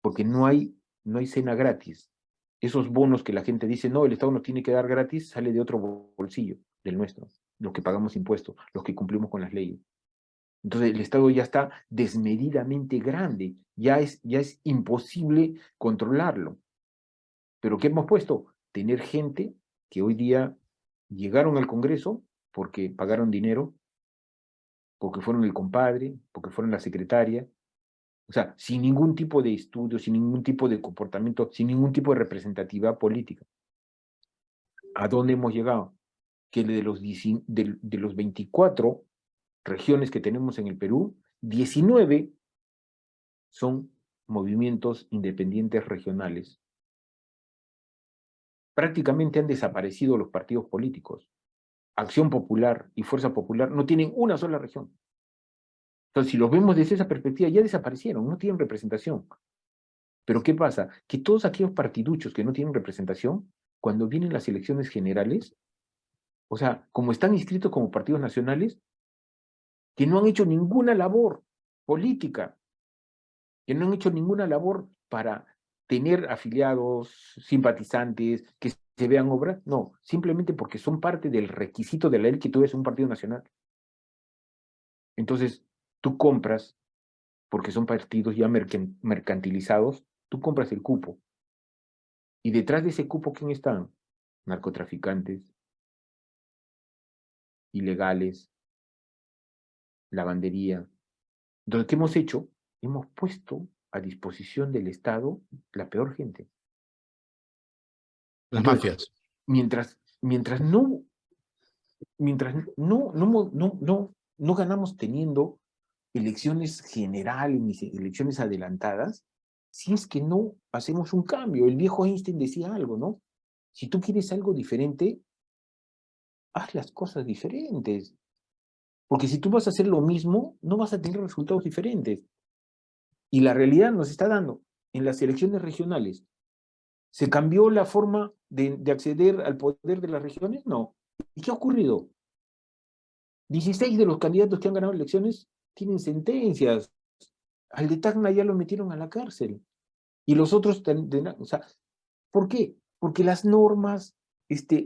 porque no hay cena gratis. Esos bonos que la gente dice, no, el Estado nos tiene que dar gratis, sale de otro bolsillo, del nuestro, los que pagamos impuestos, los que cumplimos con las leyes. Entonces el Estado ya está desmedidamente grande, ya es imposible controlarlo. Pero ¿qué hemos puesto? Tener gente que hoy día llegaron al Congreso porque pagaron dinero, porque fueron el compadre, porque fueron la secretaria, o sea, sin ningún tipo de estudio, sin ningún tipo de comportamiento, sin ningún tipo de representatividad política. ¿A dónde hemos llegado? Que de los 24 regiones que tenemos en el Perú, 19 son movimientos independientes regionales. Prácticamente han desaparecido los partidos políticos. Acción Popular y Fuerza Popular no tienen una sola región. Entonces, si los vemos desde esa perspectiva, ya desaparecieron, no tienen representación. Pero ¿qué pasa? Que todos aquellos partiduchos que no tienen representación, cuando vienen las elecciones generales, o sea, como están inscritos como partidos nacionales, que no han hecho ninguna labor política, que no han hecho ninguna labor para tener afiliados, simpatizantes, que se vean obras, no, simplemente porque son parte del requisito de la ley que tú eres un partido nacional. Entonces, tú compras, porque son partidos ya mercantilizados, tú compras el cupo. Y detrás de ese cupo, ¿quién están? Narcotraficantes, ilegales, lavandería. Entonces, ¿qué hemos hecho? Hemos puesto a disposición del Estado la peor gente. Las Entonces, mafias. mientras no ganamos teniendo elecciones generales ni elecciones adelantadas, si es que no hacemos un cambio. El viejo Einstein decía algo, ¿no? Si tú quieres algo diferente, haz las cosas diferentes. Porque si tú vas a hacer lo mismo, no vas a tener resultados diferentes. Y la realidad nos está dando en las elecciones regionales. ¿Se cambió la forma de acceder al poder de las regiones? No. ¿Y qué ha ocurrido? 16 de los candidatos que han ganado elecciones tienen sentencias. Al de Tacna ya lo metieron a la cárcel. Y los otros, o sea, ¿por qué? Porque las normas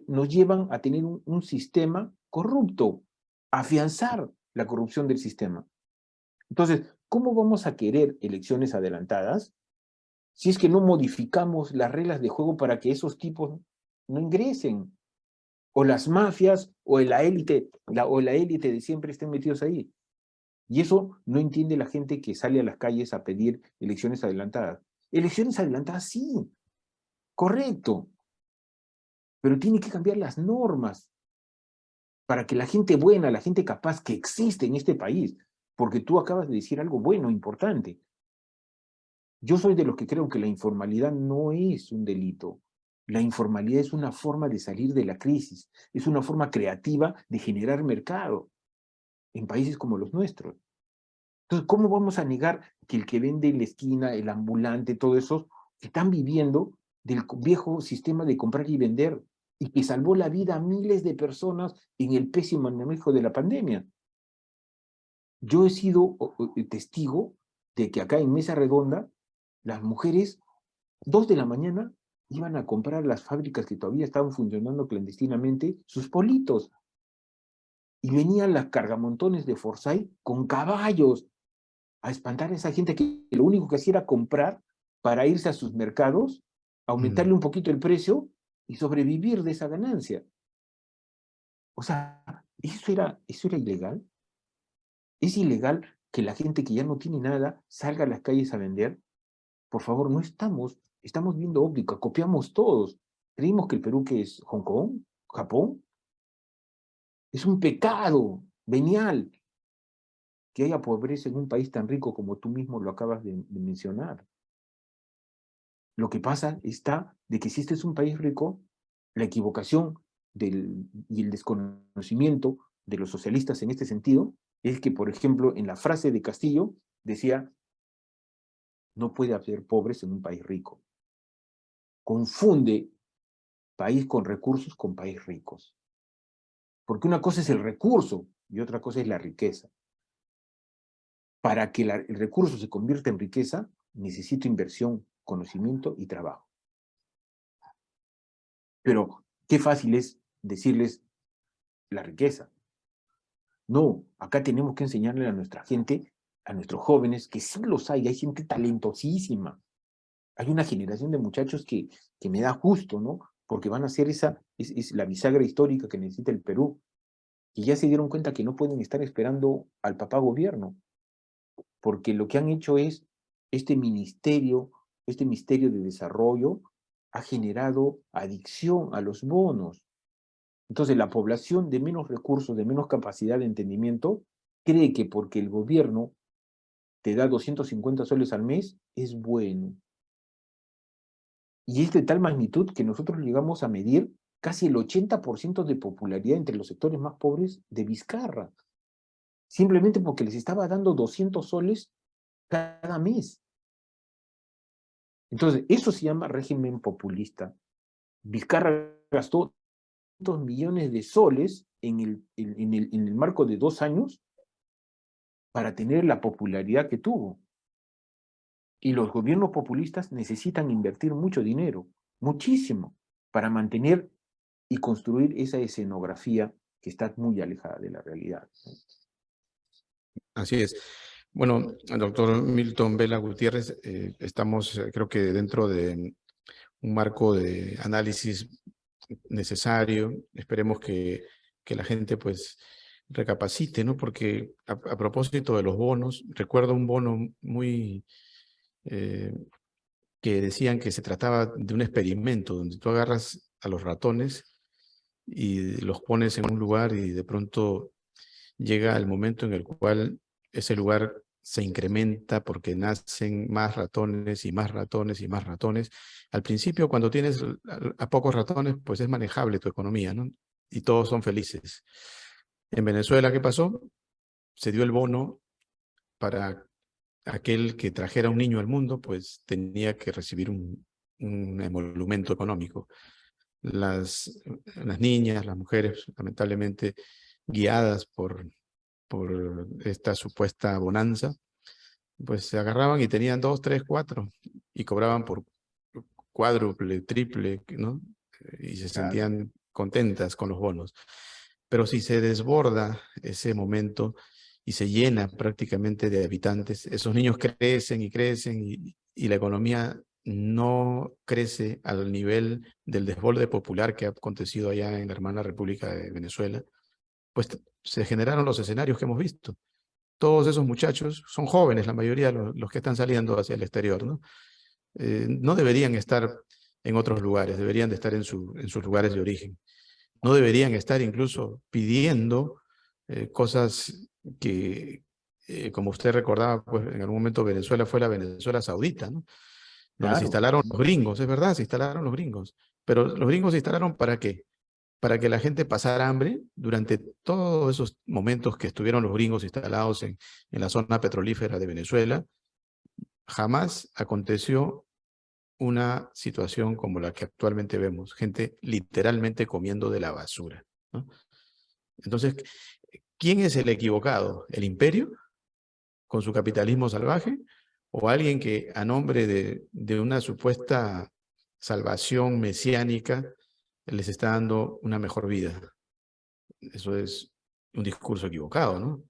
nos llevan a tener un sistema corrupto, a afianzar la corrupción del sistema. Entonces, ¿cómo vamos a querer elecciones adelantadas si es que no modificamos las reglas de juego para que esos tipos no ingresen? O las mafias o la élite de siempre estén metidos ahí. Y eso no entiende la gente que sale a las calles a pedir elecciones adelantadas. Elecciones adelantadas, sí, correcto. Pero tiene que cambiar las normas para que la gente buena, la gente capaz que existe en este país, porque tú acabas de decir algo bueno, importante. Yo soy de los que creo que la informalidad no es un delito. La informalidad es una forma de salir de la crisis, es una forma creativa de generar mercado en países como los nuestros. Entonces, ¿cómo vamos a negar que el que vende en la esquina, el ambulante, todo eso, están viviendo del viejo sistema de comprar y vender y que salvó la vida a miles de personas en el pésimo manejo de la pandemia. Yo he sido testigo de que acá en Mesa Redonda las mujeres 2 de la mañana iban a comprar las fábricas que todavía estaban funcionando clandestinamente sus politos. Y venían las cargamontones de Forsyth con caballos a espantar a esa gente que lo único que hacía era comprar para irse a sus mercados, aumentarle un poquito el precio y sobrevivir de esa ganancia. O sea, ¿eso era ilegal? ¿Es ilegal que la gente que ya no tiene nada salga a las calles a vender? Por favor, no estamos viendo óptica, copiamos todos. Creímos que el Perú, que es Hong Kong, Japón, es un pecado venial que haya pobreza en un país tan rico como tú mismo lo acabas de mencionar. Lo que pasa está de que si este es un país rico, la equivocación y el desconocimiento de los socialistas en este sentido es que, por ejemplo, en la frase de Castillo decía, no puede haber pobres en un país rico. Confunde país con recursos con país ricos. Porque una cosa es el recurso y otra cosa es la riqueza. Para que el recurso se convierta en riqueza, necesito inversión, conocimiento y trabajo. Pero qué fácil es decirles la riqueza. No, acá tenemos que enseñarle a nuestra gente, a nuestros jóvenes, que sí los hay gente talentosísima. Hay una generación de muchachos que me da gusto, ¿no? Porque van a ser es la bisagra histórica que necesita el Perú. Y ya se dieron cuenta que no pueden estar esperando al papá gobierno, porque lo que han hecho es, este misterio de desarrollo ha generado adicción a los bonos. Entonces la población de menos recursos, de menos capacidad de entendimiento, cree que porque el gobierno te da 250 soles al mes, es bueno. Y es de tal magnitud que nosotros llegamos a medir casi el 80% de popularidad entre los sectores más pobres de Vizcarra, simplemente porque les estaba dando 200 soles cada mes. Entonces, eso se llama régimen populista. Vizcarra gastó 200 millones de soles en el marco de 2 años para tener la popularidad que tuvo. Y los gobiernos populistas necesitan invertir mucho dinero, muchísimo, para mantener y construir esa escenografía que está muy alejada de la realidad. Así es. Bueno, doctor Milton Vela Gutiérrez, estamos creo que dentro de un marco de análisis necesario. Esperemos que la gente pues recapacite, ¿no? Porque a propósito de los bonos, recuerdo un bono muy que decían que se trataba de un experimento donde tú agarras a los ratones y los pones en un lugar y de pronto llega el momento en el cual ese lugar se incrementa porque nacen más ratones y más ratones y más ratones. Al principio, cuando tienes a pocos ratones, pues es manejable tu economía, ¿no? Y todos son felices. En Venezuela, ¿qué pasó? Se dio el bono para aquel que trajera un niño al mundo, pues tenía que recibir un emolumento económico. Las niñas, las mujeres, lamentablemente, guiadas por esta supuesta bonanza, pues se agarraban y tenían 2, 3, 4 y cobraban por cuádruple, triple, ¿no? Y se sentían contentas con los bonos. Pero si se desborda ese momento y se llena prácticamente de habitantes, esos niños crecen y crecen y la economía no crece al nivel del desborde popular que ha acontecido allá en la hermana República de Venezuela, pues se generaron los escenarios que hemos visto. Todos esos muchachos son jóvenes, la mayoría los que están saliendo hacia el exterior, ¿no? No deberían estar en otros lugares, deberían de estar en sus lugares de origen. No deberían estar incluso pidiendo cosas que, como usted recordaba, pues en algún momento Venezuela fue la Venezuela Saudita, ¿no? Donde se instalaron los gringos, es verdad, se instalaron los gringos. Pero los gringos se instalaron ¿para qué? Para que la gente pasara hambre durante todos esos momentos que estuvieron los gringos instalados en la zona petrolífera de Venezuela. Jamás aconteció una situación como la que actualmente vemos, gente literalmente comiendo de la basura, ¿no? Entonces, ¿quién es el equivocado? ¿El imperio con su capitalismo salvaje? ¿O alguien que a nombre de una supuesta salvación mesiánica les está dando una mejor vida? Eso es un discurso equivocado, ¿no?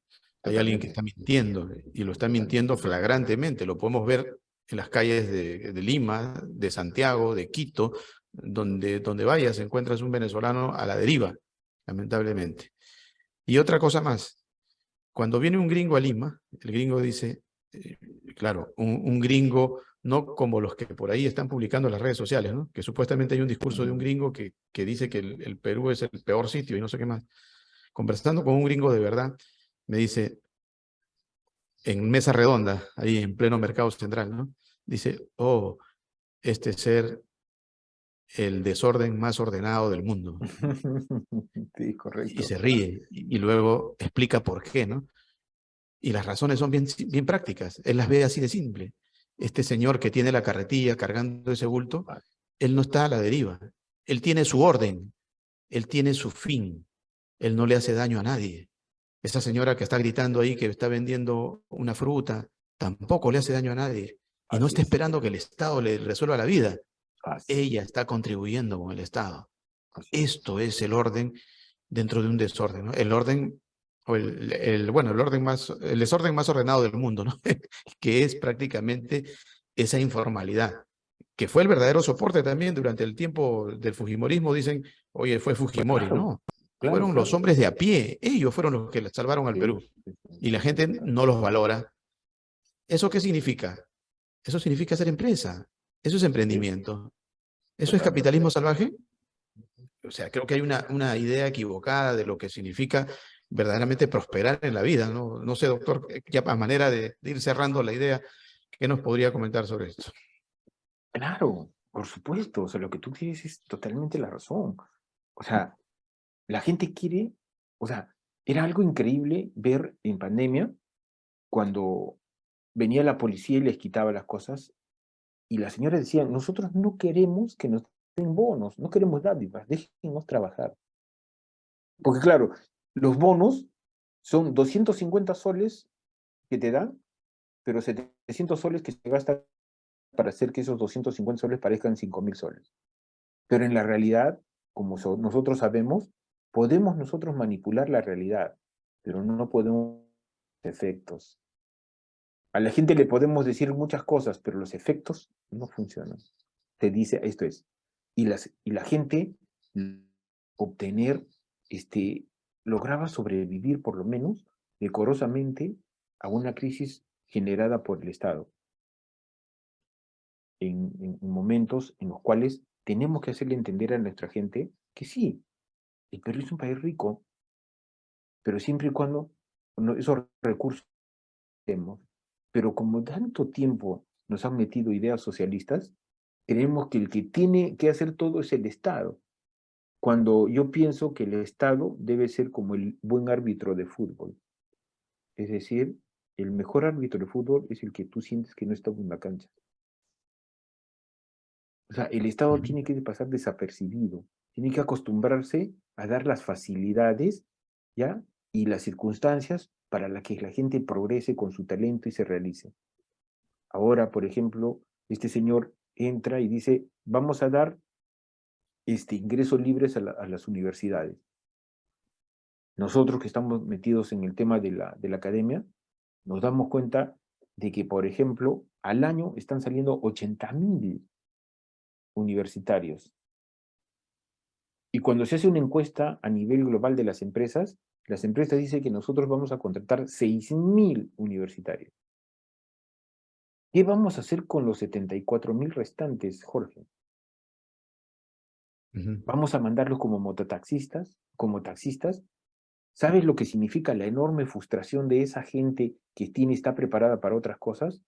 Hay alguien que Totalmente. está mintiendo y lo está Totalmente. mintiendo flagrantemente. Lo podemos ver en las calles de Lima, de Santiago, de Quito, donde vayas encuentras un venezolano a la deriva, lamentablemente. Y otra cosa más, cuando viene un gringo a Lima, el gringo dice, claro, un gringo no como los que por ahí están publicando en las redes sociales, ¿no? Que supuestamente hay un discurso de un gringo que dice que el Perú es el peor sitio y no sé qué más. Conversando con un gringo de verdad, me dice, en mesa redonda, ahí en pleno mercado central, ¿no? Dice, oh, este ser el desorden más ordenado del mundo. Sí, Y correcto. se ríe y luego explica por qué, ¿no? Y las razones son bien prácticas. Él las ve así de simple. Este señor que tiene la carretilla cargando ese bulto, él no está a la deriva. Él tiene su orden, él tiene su fin. Él no le hace daño a nadie. Esa señora que está gritando ahí que está vendiendo una fruta, tampoco le hace daño a nadie. Y no Así está es. esperando que el Estado le resuelva la vida. Así es. Ella está contribuyendo con el Estado. Así es. Esto es el orden dentro de un desorden, ¿no? El orden, o bueno, el desorden más ordenado del mundo, ¿no? Que es prácticamente esa informalidad, que fue el verdadero soporte también durante el tiempo del Fujimorismo. Dicen, oye, fue Fujimori, Claro, ¿no? claro, Fueron los claro. hombres de a pie, ellos fueron los que salvaron al Sí, Perú. sí, sí, Y la sí, gente claro. no los valora. ¿Eso qué significa? Eso significa hacer empresa. Eso es Sí, emprendimiento. ¿Eso es totalmente. capitalismo salvaje? O sea, creo que hay una idea equivocada de lo que significa verdaderamente prosperar en la vida, ¿no? No sé, doctor, ya a manera de ir cerrando la idea, ¿qué nos podría comentar sobre esto? Claro, por supuesto. O sea, lo que tú dices es totalmente la razón. O sea, la gente quiere, o sea, era algo increíble ver en pandemia cuando venía la policía y les quitaba las cosas y la señora decía, nosotros no queremos que nos den bonos, no queremos dádivas, déjenos trabajar. Porque claro, los bonos son 250 soles que te dan, pero 700 soles que se gastan para hacer que esos 250 soles parezcan 5.000 soles. Pero en la realidad, como nosotros sabemos, podemos nosotros manipular la realidad, pero no podemos efectos. A la gente le podemos decir muchas cosas, pero los efectos no funcionan. Te dice, esto es. Y la gente obtener, lograba sobrevivir por lo menos decorosamente a una crisis generada por el Estado, en momentos en los cuales tenemos que hacerle entender a nuestra gente que sí, el Perú es un país rico, pero siempre y cuando esos recursos tenemos. Pero como tanto tiempo nos han metido ideas socialistas, creemos que el que tiene que hacer todo es el Estado. Cuando yo pienso que el Estado debe ser como el buen árbitro de fútbol. Es decir, el mejor árbitro de fútbol es el que tú sientes que no está en la cancha. O sea, el Estado Ujú. tiene que pasar desapercibido, tiene que acostumbrarse a dar las facilidades, ¿ya? Y las circunstancias para la que la gente progrese con su talento y se realice. Ahora, por ejemplo, este señor entra y dice, vamos a dar ingresos libres a las universidades. Nosotros que estamos metidos en el tema de la academia, nos damos cuenta de que, por ejemplo, al año están saliendo 80.000 universitarios. Y cuando se hace una encuesta a nivel global de las empresas dicen que nosotros vamos a contratar 6.000 universitarios. ¿Qué vamos a hacer con los 74.000 restantes, Jorge? Ujú. ¿Vamos a mandarlos como mototaxistas, como taxistas? ¿Sabes lo que significa la enorme frustración de esa gente que está preparada para otras cosas?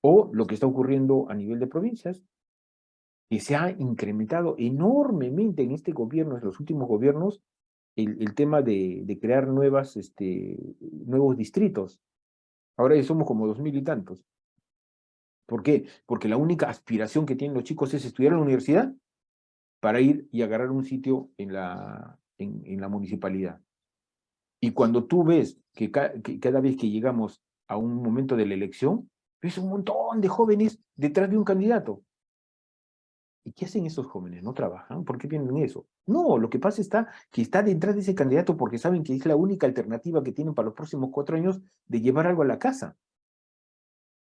O lo que está ocurriendo a nivel de provincias, que se ha incrementado enormemente en este gobierno, en los últimos gobiernos, el tema de crear nuevos distritos. Ahora ya somos como 2.000 y tantos. ¿Por qué? Porque la única aspiración que tienen los chicos es estudiar en la universidad para ir y agarrar un sitio en la municipalidad. Y cuando tú ves que cada vez que llegamos a un momento de la elección, ves un montón de jóvenes detrás de un candidato. ¿Y qué hacen esos jóvenes? ¿No trabajan? ¿Por qué tienen eso? No, lo que pasa está que está detrás de ese candidato porque saben que es la única alternativa que tienen para los próximos 4 años de llevar algo a la casa.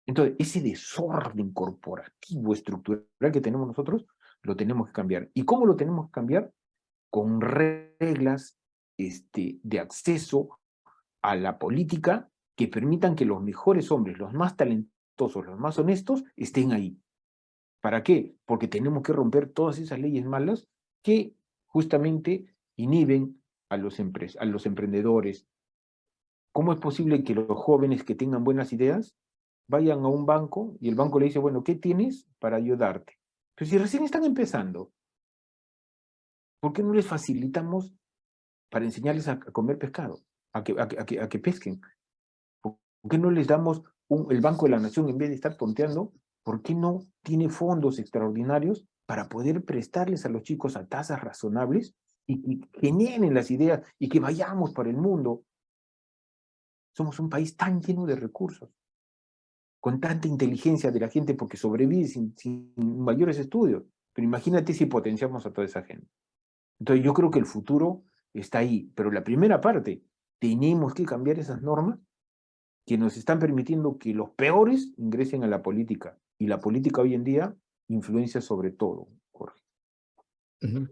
Entonces, ese desorden corporativo, estructural que tenemos nosotros, lo tenemos que cambiar. ¿Y cómo lo tenemos que cambiar? Con reglas de acceso a la política que permitan que los mejores hombres, los más talentosos, los más honestos, estén ahí. ¿Para qué? Porque tenemos que romper todas esas leyes malas que justamente inhiben a los emprendedores. ¿Cómo es posible que los jóvenes que tengan buenas ideas vayan a un banco y el banco le dice, bueno, ¿qué tienes para ayudarte? Pero si recién están empezando, ¿por qué no les facilitamos para enseñarles a comer pescado, a que pesquen? ¿Por qué no les damos el Banco de la Nación, en vez de estar tonteando, por qué no tiene fondos extraordinarios para poder prestarles a los chicos a tasas razonables y que generen las ideas y que vayamos para el mundo? Somos un país tan lleno de recursos, con tanta inteligencia de la gente porque sobrevive sin mayores estudios. Pero imagínate si potenciamos a toda esa gente. Entonces yo creo que el futuro está ahí, pero la primera parte, tenemos que cambiar esas normas que nos están permitiendo que los peores ingresen a la política. Y la política hoy en día influencia sobre todo, Jorge. Ujú.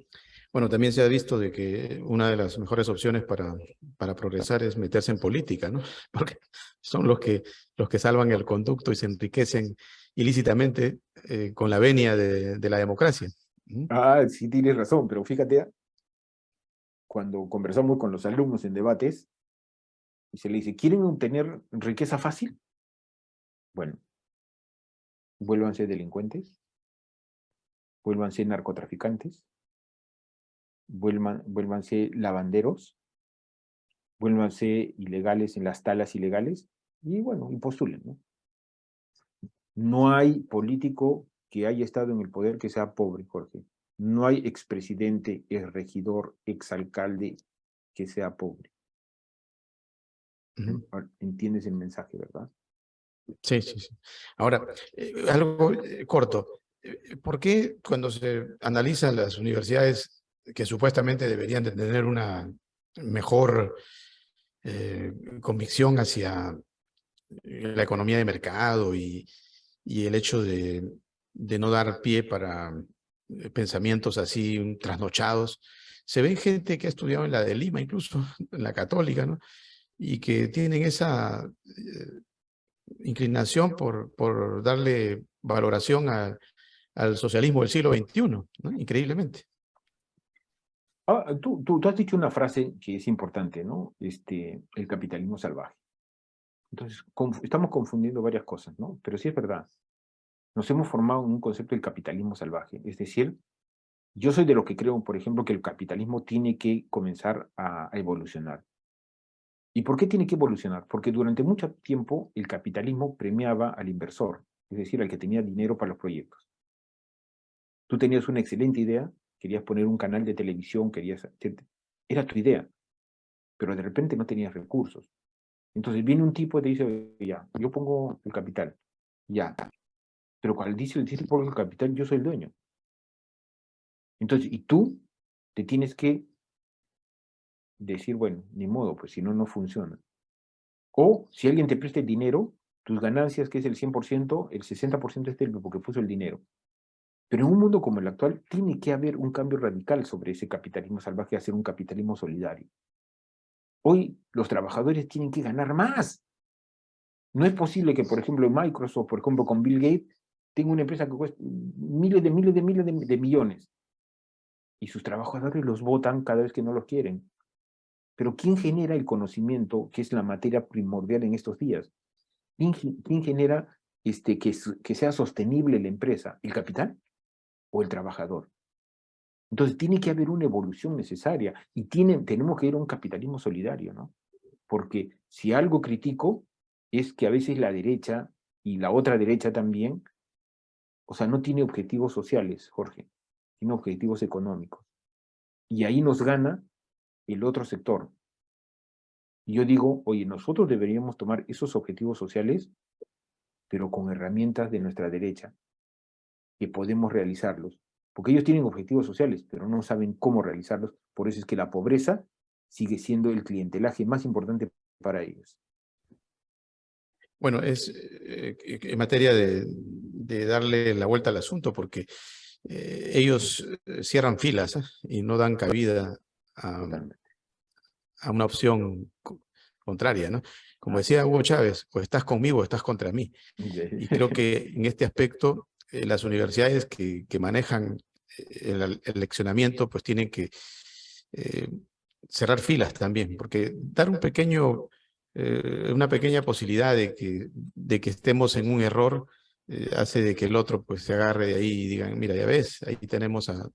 Bueno, también se ha visto de que una de las mejores opciones para progresar es meterse en política, ¿no? Porque son los que salvan el conducto y se enriquecen ilícitamente con la venia de la democracia. ¿Mm? Ah, sí tienes razón, pero fíjate, cuando conversamos con los alumnos en debates, y se le dice, ¿quieren obtener riqueza fácil? Bueno, vuélvanse delincuentes, vuélvanse narcotraficantes, vuélvanse lavanderos, vuélvanse ilegales en las talas ilegales, y bueno, y postulen, ¿no? No hay político que haya estado en el poder que sea pobre, Jorge. No hay expresidente, exregidor, exalcalde que sea pobre. Ujú. ¿Entiendes el mensaje, verdad? Sí, sí, sí. Ahora, algo corto. ¿Por qué cuando se analizan las universidades que supuestamente deberían de tener una mejor convicción hacia la economía de mercado y el hecho de no dar pie para pensamientos así trasnochados, se ven gente que ha estudiado en la de Lima, incluso en la católica, ¿no? Y que tienen esa inclinación por darle valoración al socialismo del siglo XXI, ¿no? Increíblemente. Tú has dicho una frase que es importante, ¿no? El capitalismo salvaje. Entonces, estamos confundiendo varias cosas, ¿no? Pero sí es verdad. Nos hemos formado en un concepto del capitalismo salvaje. Es decir, yo soy de los que creo, por ejemplo, que el capitalismo tiene que comenzar a evolucionar. ¿Y por qué tiene que evolucionar? Porque durante mucho tiempo el capitalismo premiaba al inversor, es decir, al que tenía dinero para los proyectos. Tú tenías una excelente idea, querías poner un canal de televisión, era tu idea, pero de repente no tenías recursos. Entonces viene un tipo y te dice, ya, yo pongo el capital, ya, pero cuando dice pongo el capital, yo soy el dueño. Entonces, y tú te tienes que decir, bueno, ni modo, pues si no, no funciona. O si alguien te presta el dinero, tus ganancias, que es el 100%, el 60% es del porque puso el dinero. Pero en un mundo como el actual, tiene que haber un cambio radical sobre ese capitalismo salvaje a ser un capitalismo solidario. Hoy los trabajadores tienen que ganar más. No es posible que, por ejemplo, Microsoft, por ejemplo, con Bill Gates, tenga una empresa que cuesta miles de millones. Y sus trabajadores los votan cada vez que no los quieren. Pero ¿quién genera el conocimiento, que es la materia primordial en estos días? ¿Quién genera que sea sostenible la empresa? ¿El capital o el trabajador? Entonces tiene que haber una evolución necesaria y tenemos que ir a un capitalismo solidario, ¿no? Porque si algo critico es que a veces la derecha y la otra derecha también, o sea, no tiene objetivos sociales, Jorge, tiene objetivos económicos. Y ahí nos gana el otro sector. Y yo digo, oye, nosotros deberíamos tomar esos objetivos sociales, pero con herramientas de nuestra derecha, que podemos realizarlos. Porque ellos tienen objetivos sociales, pero no saben cómo realizarlos. Por eso es que la pobreza sigue siendo el clientelaje más importante para ellos. Bueno, es en materia de darle la vuelta al asunto, porque ellos cierran filas y no dan cabida Totalmente. a una opción contraria, ¿no? Como Así decía es. Hugo Chávez, o estás conmigo o estás contra mí. Y creo que en este aspecto las universidades que manejan el eleccionamiento pues tienen que eh, cerrar filas también, porque dar una pequeña posibilidad de que estemos en un error hace de que el otro pues se agarre de ahí y digan, mira, ya ves, ahí tenemos a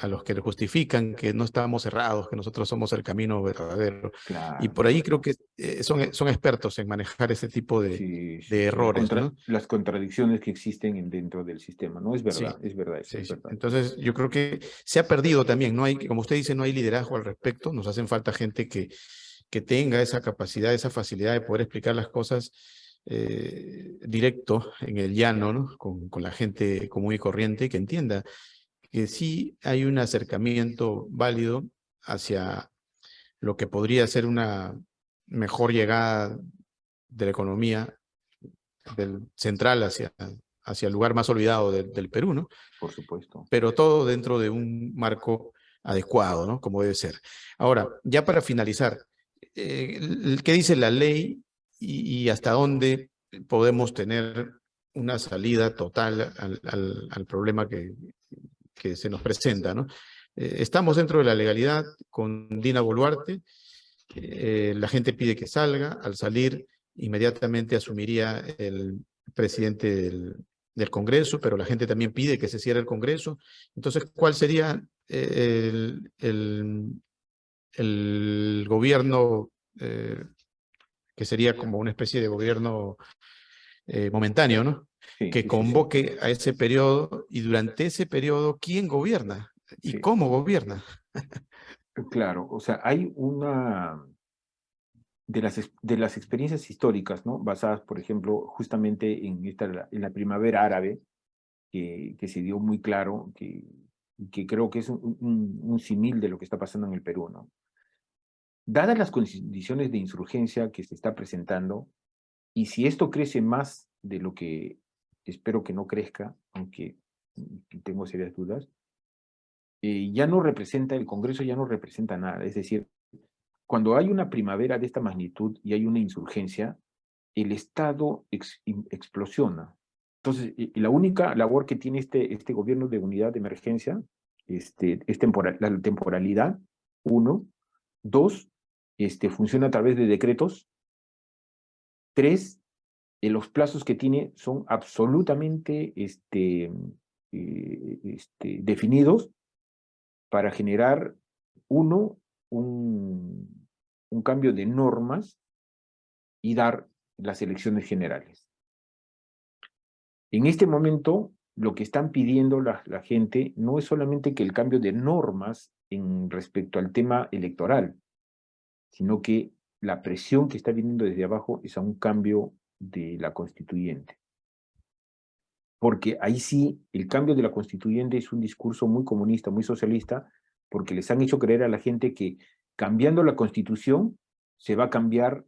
los que le justifican que no estamos errados, que nosotros somos el camino verdadero. Y Claro. por ahí creo que son expertos en manejar ese tipo Sí, sí, de sí. errores, ¿no? Las contradicciones que existen dentro del sistema, ¿no? Es Sí, verdad, es verdad eso, sí, es sí. verdad. Entonces, yo creo que se ha perdido también, no hay, como usted dice, no hay liderazgo al respecto, nos hacen falta gente que tenga esa capacidad, esa facilidad de poder explicar las cosas directo, en el llano, ¿no? Con la gente común y corriente, que entienda que sí hay un acercamiento válido hacia lo que podría ser una mejor llegada de la economía del central hacia el lugar más olvidado del Perú, ¿no? Por supuesto. Pero todo dentro de un marco adecuado, ¿no? Como debe ser. Ahora, ya para finalizar, ¿qué dice la ley y hasta dónde podemos tener una salida total al problema que se nos presenta, ¿no? Estamos dentro de la legalidad con Dina Boluarte, la gente pide que salga, al salir inmediatamente asumiría el presidente del Congreso, pero la gente también pide que se cierre el Congreso. Entonces, ¿cuál sería el gobierno que sería como una especie de gobierno momentáneo, ¿no? Sí, Que sí, sí, sí. convoque a ese periodo y durante ese periodo, ¿quién gobierna? ¿Y Sí, cómo gobierna? claro. O sea, hay una de las experiencias históricas, ¿no? Basadas, por ejemplo, justamente en la primavera árabe, que se dio muy claro, que creo que es un símil de lo que está pasando en el Perú, ¿no? Dadas las condiciones de insurgencia que se está presentando, y si esto crece más de lo que espero que no crezca, aunque tengo serias dudas, ya no representa, el Congreso ya no representa nada. Es decir, cuando hay una primavera de esta magnitud y hay una insurgencia, el Estado explosiona. Entonces, y la única labor que tiene este gobierno de unidad de emergencia es la temporalidad, uno. Dos, funciona a través de decretos. Tres, los plazos que tiene son absolutamente definidos para generar, uno, un cambio de normas y dar las elecciones generales. En este momento, lo que están pidiendo la gente no es solamente que el cambio de normas en respecto al tema electoral, sino que la presión que está viniendo desde abajo es a un cambio de la constituyente. Porque ahí sí, el cambio de la constituyente es un discurso muy comunista, muy socialista, porque les han hecho creer a la gente que cambiando la constitución se va a cambiar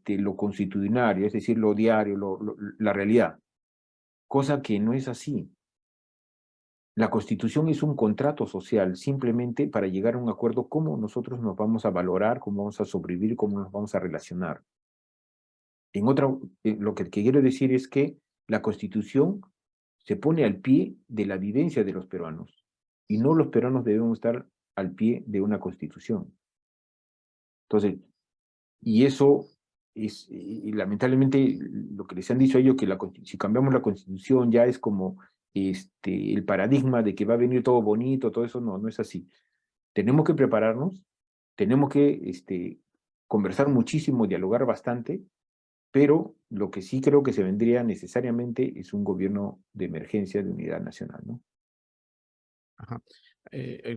lo constitucionario, es decir, lo diario, la realidad. Cosa que no es así. La Constitución es un contrato social simplemente para llegar a un acuerdo cómo nosotros nos vamos a valorar, cómo vamos a sobrevivir, cómo nos vamos a relacionar. Lo que quiero decir es que la Constitución se pone al pie de la vivencia de los peruanos y no los peruanos debemos estar al pie de una Constitución. Entonces, y eso es, y lamentablemente, lo que les han dicho a ellos, que si cambiamos la Constitución ya es como el paradigma de que va a venir todo bonito, todo eso, no es así. Tenemos que prepararnos, tenemos que conversar muchísimo, dialogar bastante, pero lo que sí creo que se vendría necesariamente es un gobierno de emergencia de unidad nacional, ¿no? Ajá.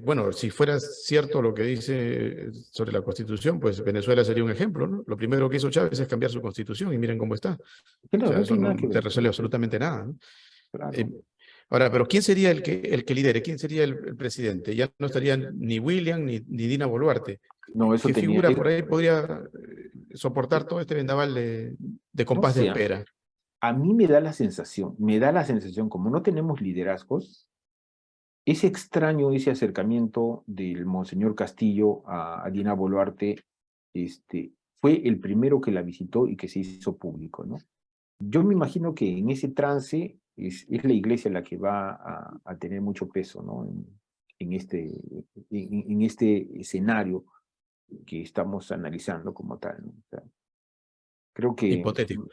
Bueno, si fuera cierto lo que dice sobre la Constitución, pues Venezuela sería un ejemplo, ¿no? Lo primero que hizo Chávez es cambiar su Constitución y miren cómo está. O Claro, sea, no eso tiene nada no que te ver, resuelve absolutamente nada, ¿no? Eh, claro. Ahora, pero ¿quién sería el que lidere? ¿Quién sería el presidente? Ya no estarían ni William ni Dina Boluarte. No, eso ¿Qué tenía, figura por ahí podría soportar todo este vendaval de no compás de sé, espera? a mí me da la sensación, como no tenemos liderazgos, es extraño ese acercamiento del Monseñor Castillo a Dina Boluarte, fue el primero que la visitó y que se hizo público, ¿no? Yo me imagino que en ese trance es la iglesia la que va a tener mucho peso, ¿no? En en este escenario que estamos analizando como tal, ¿no? O sea, creo que Hipotético.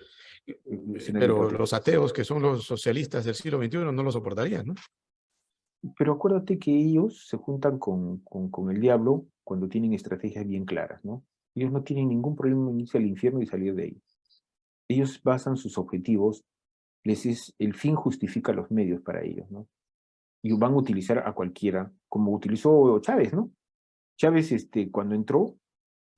el escenario Pero los hipotético. ateos, que son los socialistas del siglo XXI, no lo soportarían, ¿no? Pero acuérdate que ellos se juntan con el diablo cuando tienen estrategias bien claras, ¿no? Ellos no tienen ningún problema en irse al infierno y salir de ahí. Ellos basan sus objetivos, el fin justifica los medios para ellos, ¿no? Y van a utilizar a cualquiera, como utilizó Chávez, ¿no? Chávez, cuando entró,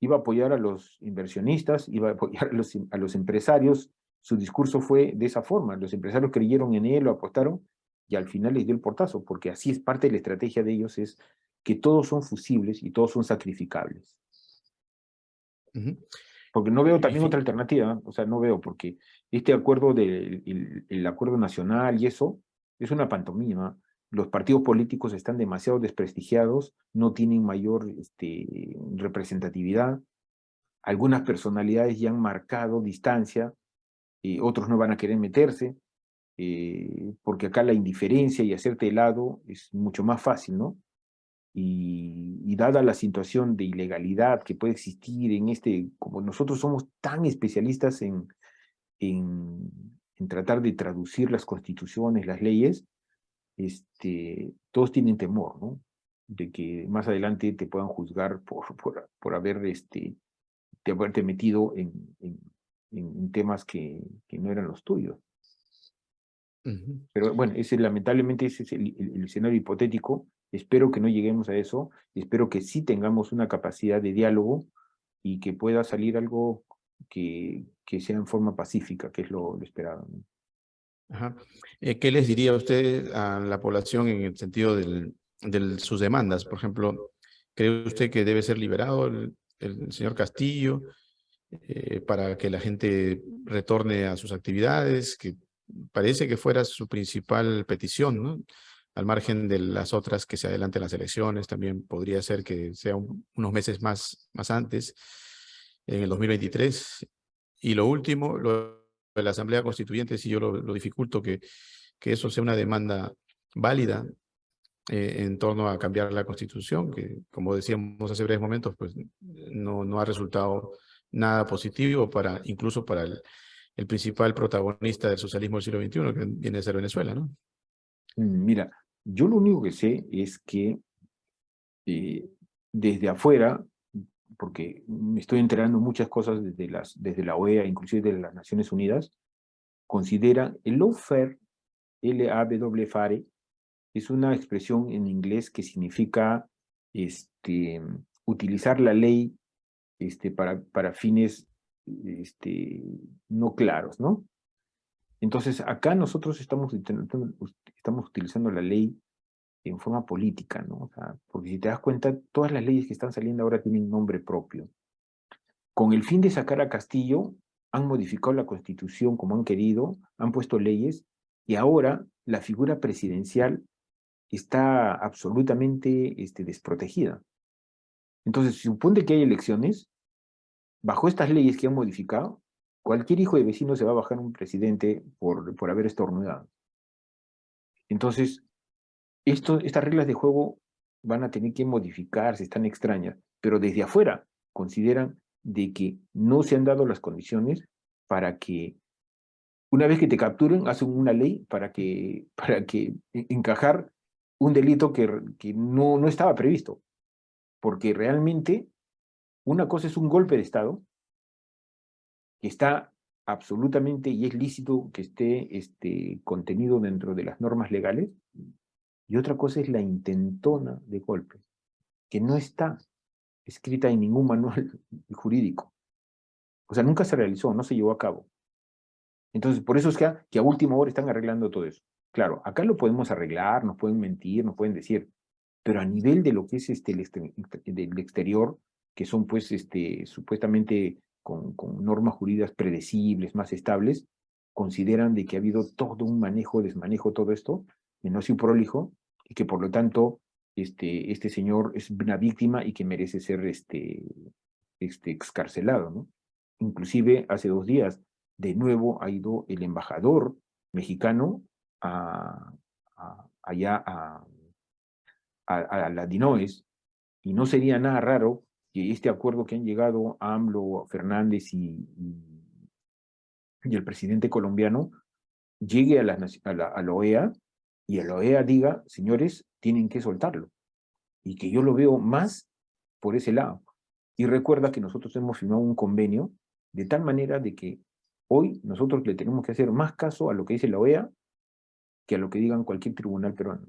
iba a apoyar a los inversionistas, iba a apoyar a los empresarios. Su discurso fue de esa forma. Los empresarios creyeron en él, lo apostaron, y al final les dio el portazo, porque así es parte de la estrategia de ellos, es que todos son fusibles y todos son sacrificables. Ujú. Porque no veo Y también otra fi- alternativa, ¿eh? O sea, no veo, porque este acuerdo el acuerdo nacional y eso es una pantomima. Los partidos políticos están demasiado desprestigiados, no tienen mayor representatividad. Algunas personalidades ya han marcado distancia, otros no van a querer meterse, porque acá la indiferencia y hacerte de lado es mucho más fácil, ¿no? Y dada la situación de ilegalidad que puede existir como nosotros somos tan especialistas en, en tratar de traducir las constituciones, las leyes, todos tienen temor, ¿no? De que más adelante te puedan juzgar por de haberte metido en temas que no eran los tuyos. Ujú. Pero bueno, lamentablemente ese es el escenario hipotético. Espero que no lleguemos a eso. Espero que sí tengamos una capacidad de diálogo y que pueda salir algo que sea en forma pacífica, que es lo esperado, ¿no? Ajá. ¿Qué les diría usted a la población en el sentido de sus demandas? Por ejemplo, ¿cree usted que debe ser liberado el señor Castillo para que la gente retorne a sus actividades? Que parece que fuera su principal petición, ¿no? Al margen de las otras, que se adelanten las elecciones, también podría ser que sea unos meses más antes, en el 2023. Y lo último, lo de la Asamblea Constituyente, si yo lo dificulto, que eso sea una demanda válida en torno a cambiar la Constitución, que como decíamos hace breves momentos, pues no ha resultado nada positivo incluso para el principal protagonista del socialismo del siglo XXI, que viene a ser Venezuela, ¿no? Mira, yo lo único que sé es que eh, desde afuera, porque me estoy enterando muchas cosas desde la OEA, inclusive de las Naciones Unidas, consideran el lawfare, L-A-W-F-A-R-E, es una expresión en inglés que significa utilizar la ley para fines no claros, ¿no? Entonces, acá nosotros estamos utilizando la ley en forma política, ¿no? O sea, porque si te das cuenta, todas las leyes que están saliendo ahora tienen nombre propio. Con el fin de sacar a Castillo, han modificado la Constitución como han querido, han puesto leyes, y ahora la figura presidencial está absolutamente desprotegida. Entonces, supone que hay elecciones, bajo estas leyes que han modificado, cualquier hijo de vecino se va a bajar un presidente por haber estornudado. Entonces, estas reglas de juego van a tener que modificarse, están extrañas, pero desde afuera consideran de que no se han dado las condiciones para que, una vez que te capturen, hacen una ley para que encajar un delito que no estaba previsto, porque realmente una cosa es un golpe de Estado que está absolutamente y es lícito que esté contenido dentro de las normas legales, y otra cosa es la intentona de golpe, que no está escrita en ningún manual jurídico. O sea, nunca se realizó, no se llevó a cabo. Entonces, por eso es que a última hora están arreglando todo eso. Claro, acá lo podemos arreglar, nos pueden mentir, nos pueden decir, pero a nivel de lo que es del exterior, que son pues supuestamente con normas jurídicas predecibles, más estables, consideran de que ha habido todo un manejo, desmanejo, todo esto, que no ha sido prolijo, y que por lo tanto este señor es una víctima y que merece ser excarcelado, ¿no? Inclusive hace 2 días, de nuevo ha ido el embajador mexicano allá a la DINOES, y no sería nada raro que este acuerdo que han llegado AMLO, Fernández y el presidente colombiano llegue a la OEA, y a la OEA diga, señores, tienen que soltarlo. Y que yo lo veo más por ese lado. Y recuerda que nosotros hemos firmado un convenio de tal manera de que hoy nosotros le tenemos que hacer más caso a lo que dice la OEA que a lo que digan cualquier tribunal peruano.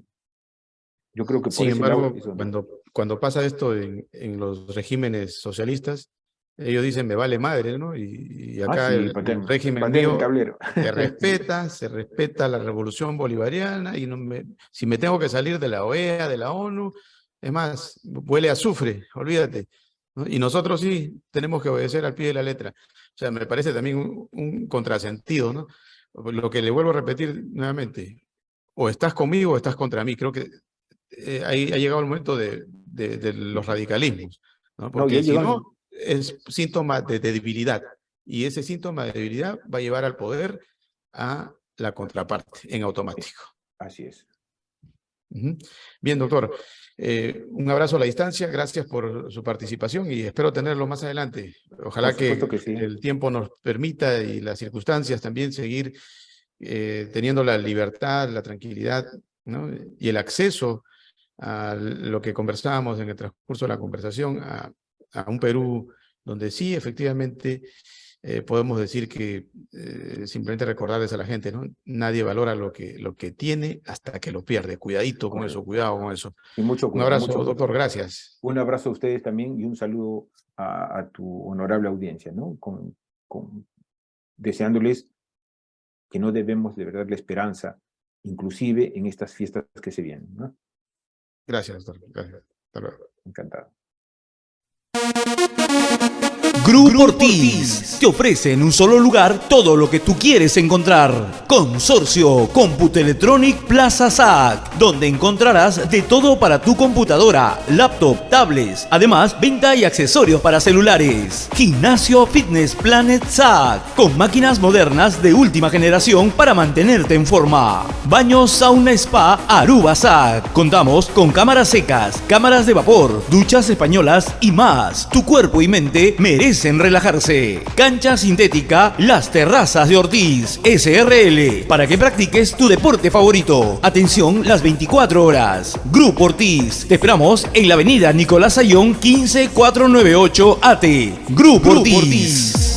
Yo creo que por Sin ese embargo, lado, cuando pasa esto en los regímenes socialistas, ellos dicen me vale madre, ¿no? Y acá sí, el régimen patean el mío tablero. se respeta la revolución bolivariana, y si me tengo que salir de la OEA, de la ONU, es más, huele a azufre, olvídate, ¿no? Y nosotros sí tenemos que obedecer al pie de la letra. O sea, me parece también un contrasentido, ¿no? Lo que le vuelvo a repetir nuevamente, o estás conmigo o estás contra mí. Creo que ahí ha llegado el momento de los radicalismos, ¿no? Porque si no, es síntoma de debilidad, y ese síntoma de debilidad va a llevar al poder a la contraparte en automático. Así es. Bien, doctor. Un abrazo a la distancia, gracias por su participación y espero tenerlo más adelante. Ojalá que sí. el tiempo nos permita y las circunstancias también seguir teniendo la libertad, la tranquilidad, ¿no? Y el acceso a lo que conversábamos en el transcurso de la conversación, a un Perú donde sí, efectivamente, podemos decir que simplemente recordarles a la gente, ¿no? Nadie valora lo que tiene hasta que lo pierde. Cuidadito con eso, cuidado con eso. Y mucho cuidado. Un abrazo, doctor, gracias. Un abrazo a ustedes también y un saludo a tu honorable audiencia, ¿no? Deseándoles que no debemos de verdad la esperanza, inclusive en estas fiestas que se vienen, ¿no? Gracias, doctor. Gracias. Hasta luego. Encantado. Grupo Ortiz te ofrece en un solo lugar todo lo que tú quieres encontrar. Consorcio Computelectronic Plaza SAC, donde encontrarás de todo para tu computadora, laptop, tablets, además venta y accesorios para celulares. Gimnasio Fitness Planet SAC, con máquinas modernas de última generación para mantenerte en forma. Baño Sauna Spa Aruba SAC. Contamos con cámaras secas, cámaras de vapor, duchas españolas y más. Tu cuerpo y mente merecen relajarse. Cancha sintética Las Terrazas de Ortiz SRL, para que practiques tu deporte favorito. Atención las 24 horas. Grupo Ortiz, te esperamos en la avenida Nicolás Ayllón 15498 AT. Grupo Ortiz.